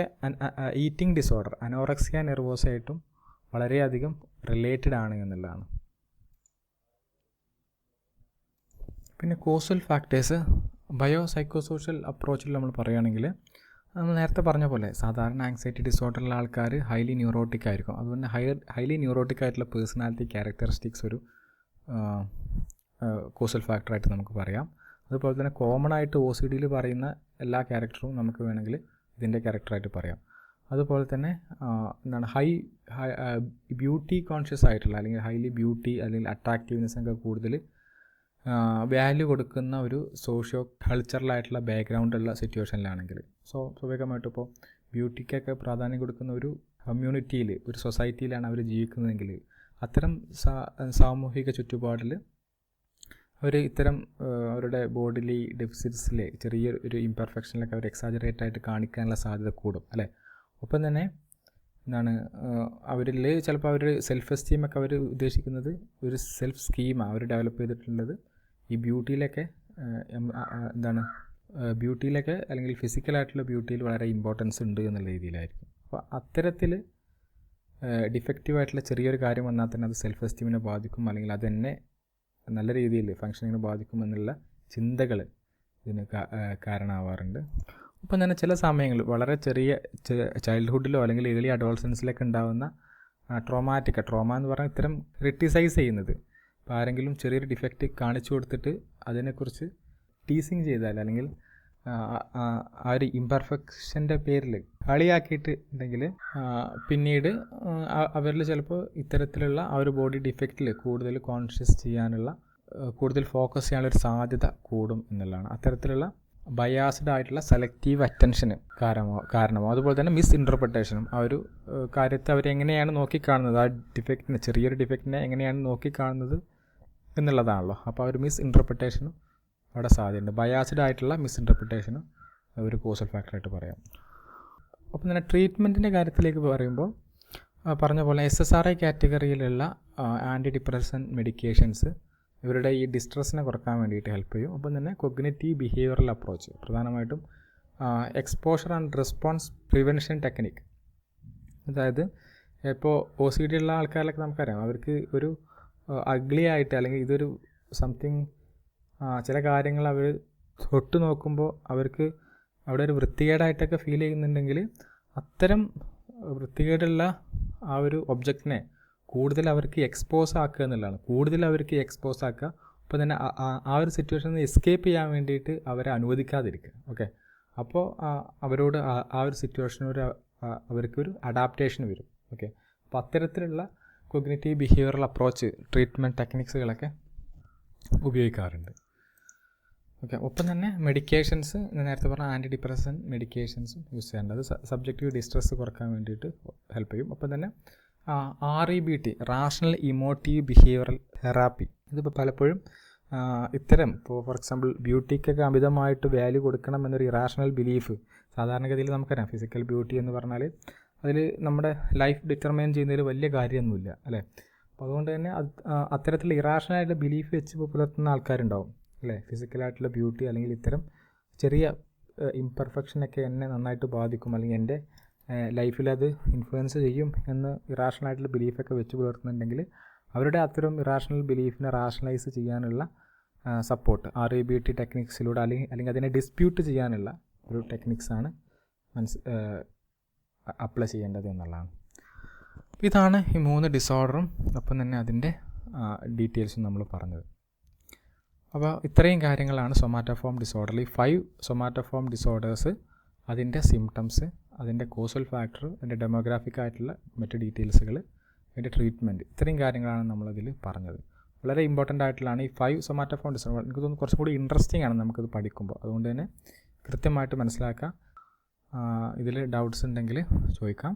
eating disorder, anorexia nervosa ആയിട്ടും വളരെയധികം റിലേറ്റഡ് ആണ് എന്നുള്ളതാണ്. പിന്നെ കോസൽ ഫാക്ടേഴ്സ് ബയോസൈക്കോസോഷ്യൽ അപ്രോച്ചിൽ നമ്മൾ പറയുകയാണെങ്കിൽ, നമ്മൾ നേരത്തെ പറഞ്ഞ പോലെ സാധാരണ ആങ്സൈറ്റി ഡിസോർഡറുള്ള ആൾക്കാർ ഹൈലി ന്യൂറോട്ടിക് ആയിരിക്കും. അതുകൊണ്ട് ഹൈലി ന്യൂറോട്ടിക് ആയിട്ടുള്ള പേഴ്സണാലിറ്റി ക്യാരക്ടറിസ്റ്റിക്സ് ഒരു കോസൽ ഫാക്ടറായിട്ട് നമുക്ക് പറയാം. അതുപോലെ തന്നെ കോമൺ ആയിട്ട് OCDയിൽ പറയുന്ന എല്ലാ ക്യാരക്ടറും നമുക്ക് വേണമെങ്കിൽ ഇതിൻ്റെ ക്യാരക്ടറായിട്ട് പറയാം. അതുപോലെ തന്നെ ഹൈ ബ്യൂട്ടി കോൺഷ്യസ് ആയിട്ടുള്ള, അല്ലെങ്കിൽ ഹൈലി ബ്യൂട്ടി അല്ലെങ്കിൽ അട്രാക്റ്റീവ്നെസ് ഒക്കെ കൂടുതൽ വാല്യൂ കൊടുക്കുന്ന ഒരു സോഷ്യോ കൾച്ചറലായിട്ടുള്ള ബാക്ക്ഗ്രൗണ്ടുള്ള സിറ്റുവേഷനിലാണെങ്കിൽ, സ്വാഭാവികമായിട്ടും ഇപ്പോൾ ബ്യൂട്ടിക്കൊക്കെ പ്രാധാന്യം കൊടുക്കുന്ന ഒരു കമ്മ്യൂണിറ്റിയിൽ, ഒരു സൊസൈറ്റിയിലാണ് അവർ ജീവിക്കുന്നതെങ്കിൽ, അത്തരം സാമൂഹിക ചുറ്റുപാടിൽ അവർ ഇത്തരം അവരുടെ ബോഡിലി ഡെഫിസിറ്റ്സിൽ ചെറിയ ഒരു ഇംപെർഫെക്ഷനിലൊക്കെ അവർ എക്സാജറേറ്റ് ആയിട്ട് കാണിക്കാനുള്ള സാധ്യത കൂടും അല്ലേ. ഒപ്പം തന്നെ അവരിൽ ചിലപ്പോൾ അവർ സെൽഫ് എസ്റ്റീമൊക്കെ അവർ ഉദ്ദേശിക്കുന്നത് ഒരു സെൽഫ് സ്കീമാണ് അവർ ഡെവലപ്പ് ചെയ്തിട്ടുള്ളത് ഈ ബ്യൂട്ടിയിലൊക്കെ ബ്യൂട്ടിയിലൊക്കെ അല്ലെങ്കിൽ ഫിസിക്കലായിട്ടുള്ള ബ്യൂട്ടിയിൽ വളരെ ഇമ്പോർട്ടൻസ് ഉണ്ട് എന്നുള്ള രീതിയിലായിരിക്കും. അപ്പോൾ അത്തരത്തിൽ ഡിഫക്റ്റീവായിട്ടുള്ള ചെറിയൊരു കാര്യം വന്നാൽ തന്നെ അത് സെൽഫ് എസ്റ്റീമിനെ ബാധിക്കും, അല്ലെങ്കിൽ അതെന്നെ നല്ല രീതിയിൽ ഫങ്ഷനിങ്ങിനെ ബാധിക്കും എന്നുള്ള ചിന്തകൾ ഇതിന് കാരണമാവാറുണ്ട്. ഒപ്പം തന്നെ ചില സമയങ്ങളിൽ വളരെ ചെറിയ ചൈൽഡ്ഹുഡിലോ അല്ലെങ്കിൽ ഏർലി അഡോളസൻസിലൊക്കെ ഉണ്ടാകുന്ന ട്രോമ എന്ന് പറഞ്ഞാൽ ഇത്തരം ക്രിട്ടിസൈസ് ചെയ്യുന്നത്, ഇപ്പോൾ ആരെങ്കിലും ചെറിയൊരു ഡിഫക്റ്റ് കാണിച്ചു കൊടുത്തിട്ട് അതിനെക്കുറിച്ച് ടീസിങ് ചെയ്താൽ, അല്ലെങ്കിൽ ആ ഒരു ഇംപെർഫെക്ഷൻ്റെ പേരിൽ കളിയാക്കിയിട്ടുണ്ടെങ്കിൽ പിന്നീട് അവരിൽ ചിലപ്പോൾ ഇത്തരത്തിലുള്ള ആ ഒരു ബോഡി ഡിഫക്റ്റിൽ കൂടുതൽ കോൺഷ്യസ് ചെയ്യാനുള്ള, കൂടുതൽ ഫോക്കസ് ചെയ്യാനുള്ളൊരു സാധ്യത കൂടും എന്നുള്ളതാണ്. അത്തരത്തിലുള്ള ബയാസ്ഡ് ആയിട്ടുള്ള സെലക്റ്റീവ് അറ്റൻഷന് കാരണമാവും. അതുപോലെ തന്നെ മിസ് ഇൻ്റർപ്രിട്ടേഷനും ആ ഒരു കാര്യത്തെ അവരെങ്ങനെയാണ് നോക്കിക്കാണുന്നത്, ആ ഡിഫക്റ്റിനെ, ചെറിയൊരു ഡിഫക്റ്റിനെ എങ്ങനെയാണ് നോക്കിക്കാണുന്നത് എന്നുള്ളതാണല്ലോ. അപ്പോൾ ആ ഒരു മിസ് ഇൻ്റർപ്രിട്ടേഷനും അവിടെ സാധ്യതയുണ്ട്. ബയാസ്ഡ് ആയിട്ടുള്ള മിസ് ഇൻ്റർപ്രിട്ടേഷനും ഒരു കോസൽ ഫാക്ടറായിട്ട് പറയാം. അപ്പം തന്നെ ട്രീറ്റ്മെൻറ്റിൻ്റെ കാര്യത്തിലേക്ക് പറയുമ്പോൾ പറഞ്ഞ പോലെ SSRI കാറ്റഗറിയിലുള്ള ആൻറ്റി ഡിപ്രസൻ മെഡിക്കേഷൻസ് ഇവരുടെ ഈ ഡിസ്ട്രെസ്സിനെ കുറക്കാൻ വേണ്ടിയിട്ട് ഹെൽപ്പ് ചെയ്യും. ഒപ്പം തന്നെ കൊഗ്നിറ്റീവ് ബിഹേവിയറൽ അപ്രോച്ച്, പ്രധാനമായിട്ടും exposure and response prevention technique, അതായത് ഇപ്പോൾ OCD ഉള്ള ആൾക്കാരിലൊക്കെ നമുക്കറിയാം, അവർക്ക് ഒരു അഗ്ലി ആയിട്ട് അല്ലെങ്കിൽ ഇതൊരു സംതിങ് ചില കാര്യങ്ങൾ അവർ തൊട്ട് നോക്കുമ്പോൾ അവർക്ക് അവിടെ ഒരു വൃത്തികേടായിട്ടൊക്കെ ഫീൽ ചെയ്യുന്നുണ്ടെങ്കിൽ അത്തരം വൃത്തികേടുള്ള ആ ഒരു ഒബ്ജക്റ്റിനെ കൂടുതൽ അവർക്ക് എക്സ്പോസ് ആക്കുക എന്നുള്ളതാണ്. കൂടുതൽ അവർക്ക് എക്സ്പോസ് ആക്കുക. അപ്പോൾ തന്നെ ആ ഒരു സിറ്റുവേഷനിൽ നിന്ന് എസ്കേപ്പ് ചെയ്യാൻ വേണ്ടിയിട്ട് അവരെ അനുവദിക്കാതിരിക്കുക. ഓക്കെ, അപ്പോൾ അവരോട് ആ ഒരു സിറ്റുവേഷനോട് അവർക്കൊരു അഡാപ്റ്റേഷൻ വരും. ഓക്കെ, അപ്പോൾ അത്തരത്തിലുള്ള കോഗ്നിറ്റീവ് ബിഹേവിയറൽ അപ്രോച്ച് ട്രീറ്റ്മെൻറ്റ് ടെക്നിക്സുകളൊക്കെ ഉപയോഗിക്കാറുണ്ട്. ഓക്കെ, ഒപ്പം തന്നെ മെഡിക്കേഷൻസ് നേരത്തെ പറഞ്ഞ ആൻറ്റി ഡിപ്രസൻ മെഡിക്കേഷൻസും യൂസ് ചെയ്യേണ്ടത് സബ്ജക്റ്റീവ് ഡിസ്ട്രെസ് കുറക്കാൻ വേണ്ടിയിട്ട് ഹെൽപ്പ് ചെയ്യും. ഒപ്പം തന്നെ REBT rational emotive behavioural therapy, ഇതിപ്പോൾ പലപ്പോഴും ഇത്തരം ഇപ്പോൾ ഫോർ എക്സാമ്പിൾ ബ്യൂട്ടിക്കൊക്കെ അമിതമായിട്ട് വാല്യൂ കൊടുക്കണം എന്നൊരു ഇറാഷണൽ ബിലീഫ് സാധാരണഗതിയിൽ നമുക്കറിയാം. ഫിസിക്കൽ ബ്യൂട്ടി എന്ന് പറഞ്ഞാൽ അതിൽ നമ്മുടെ ലൈഫ് ഡിറ്റർമൈൻ ചെയ്യുന്നതിൽ വലിയ കാര്യമൊന്നുമില്ല അല്ലേ. അപ്പോൾ അതുകൊണ്ട് തന്നെ അത്തരത്തിലുള്ള ഇറാഷണലായിട്ടുള്ള ബിലീഫ് വെച്ച് പുലർത്തുന്ന ആൾക്കാരുണ്ടാവും അല്ലേ. ഫിസിക്കലായിട്ടുള്ള ബ്യൂട്ടി അല്ലെങ്കിൽ ഇത്തരം ചെറിയ ഇംപെർഫെക്ഷനൊക്കെ എന്നെ നന്നായിട്ട് ബാധിക്കും അല്ലെങ്കിൽ എൻ്റെ ലൈഫിൽ അത് ഇൻഫ്ലുവൻസ് ചെയ്യും എന്ന് ഇറാഷണലായിട്ടുള്ള ബിലീഫൊക്കെ വെച്ച് പുലർത്തുന്നുണ്ടെങ്കിൽ അവരുടെ അത്തരം ഇറാഷണൽ ബിലീഫിനെ റാഷണലൈസ് ചെയ്യാനുള്ള സപ്പോർട്ട് REBT ടെക്നിക്സിലൂടെ അല്ലെങ്കിൽ അതിനെ ഡിസ്പ്യൂട്ട് ചെയ്യാനുള്ള ഒരു ടെക്നിക്സാണ് അപ്ലൈ ചെയ്യേണ്ടത് എന്നുള്ളതാണ്. ഇതാണ് ഈ 3 ഡിസോർഡറും ഒപ്പം തന്നെ അതിൻ്റെ ഡീറ്റെയിൽസും നമ്മൾ പറഞ്ഞത്. അപ്പോൾ ഇത്രയും കാര്യങ്ങളാണ് സൊമാറ്റോഫോം ഡിസോർഡറിൽ 5 സൊമാറ്റോഫോം ഡിസോർഡേഴ്സ്, അതിൻ്റെ സിംറ്റംസ്, അതിൻ്റെ കോസൽ ഫാക്ടർ, അതിൻ്റെ ഡെമോഗ്രാഫിക് ആയിട്ടുള്ള മറ്റ് ഡീറ്റെയിൽസുകൾ, അതിൻ്റെ ട്രീറ്റ്മെൻറ്റ്, ഇത്രയും കാര്യങ്ങളാണ് നമ്മളതിൽ പറഞ്ഞത്. വളരെ ഇമ്പോർട്ടൻ്റ് ആയിട്ടുള്ളതാണ് ഈ 5 സൊമാറ്റോഫോം ഡിസോർഡർ. എനിക്ക് തോന്നുന്നു കുറച്ചും കൂടി ഇൻട്രസ്റ്റിംഗ് ആണ് നമുക്കിത് പഠിക്കുമ്പോൾ. അതുകൊണ്ട് തന്നെ കൃത്യമായിട്ട് മനസ്സിലാക്കാം. ഇതിൽ ഡൗട്ട്സ് ഉണ്ടെങ്കിൽ ചോദിക്കാം.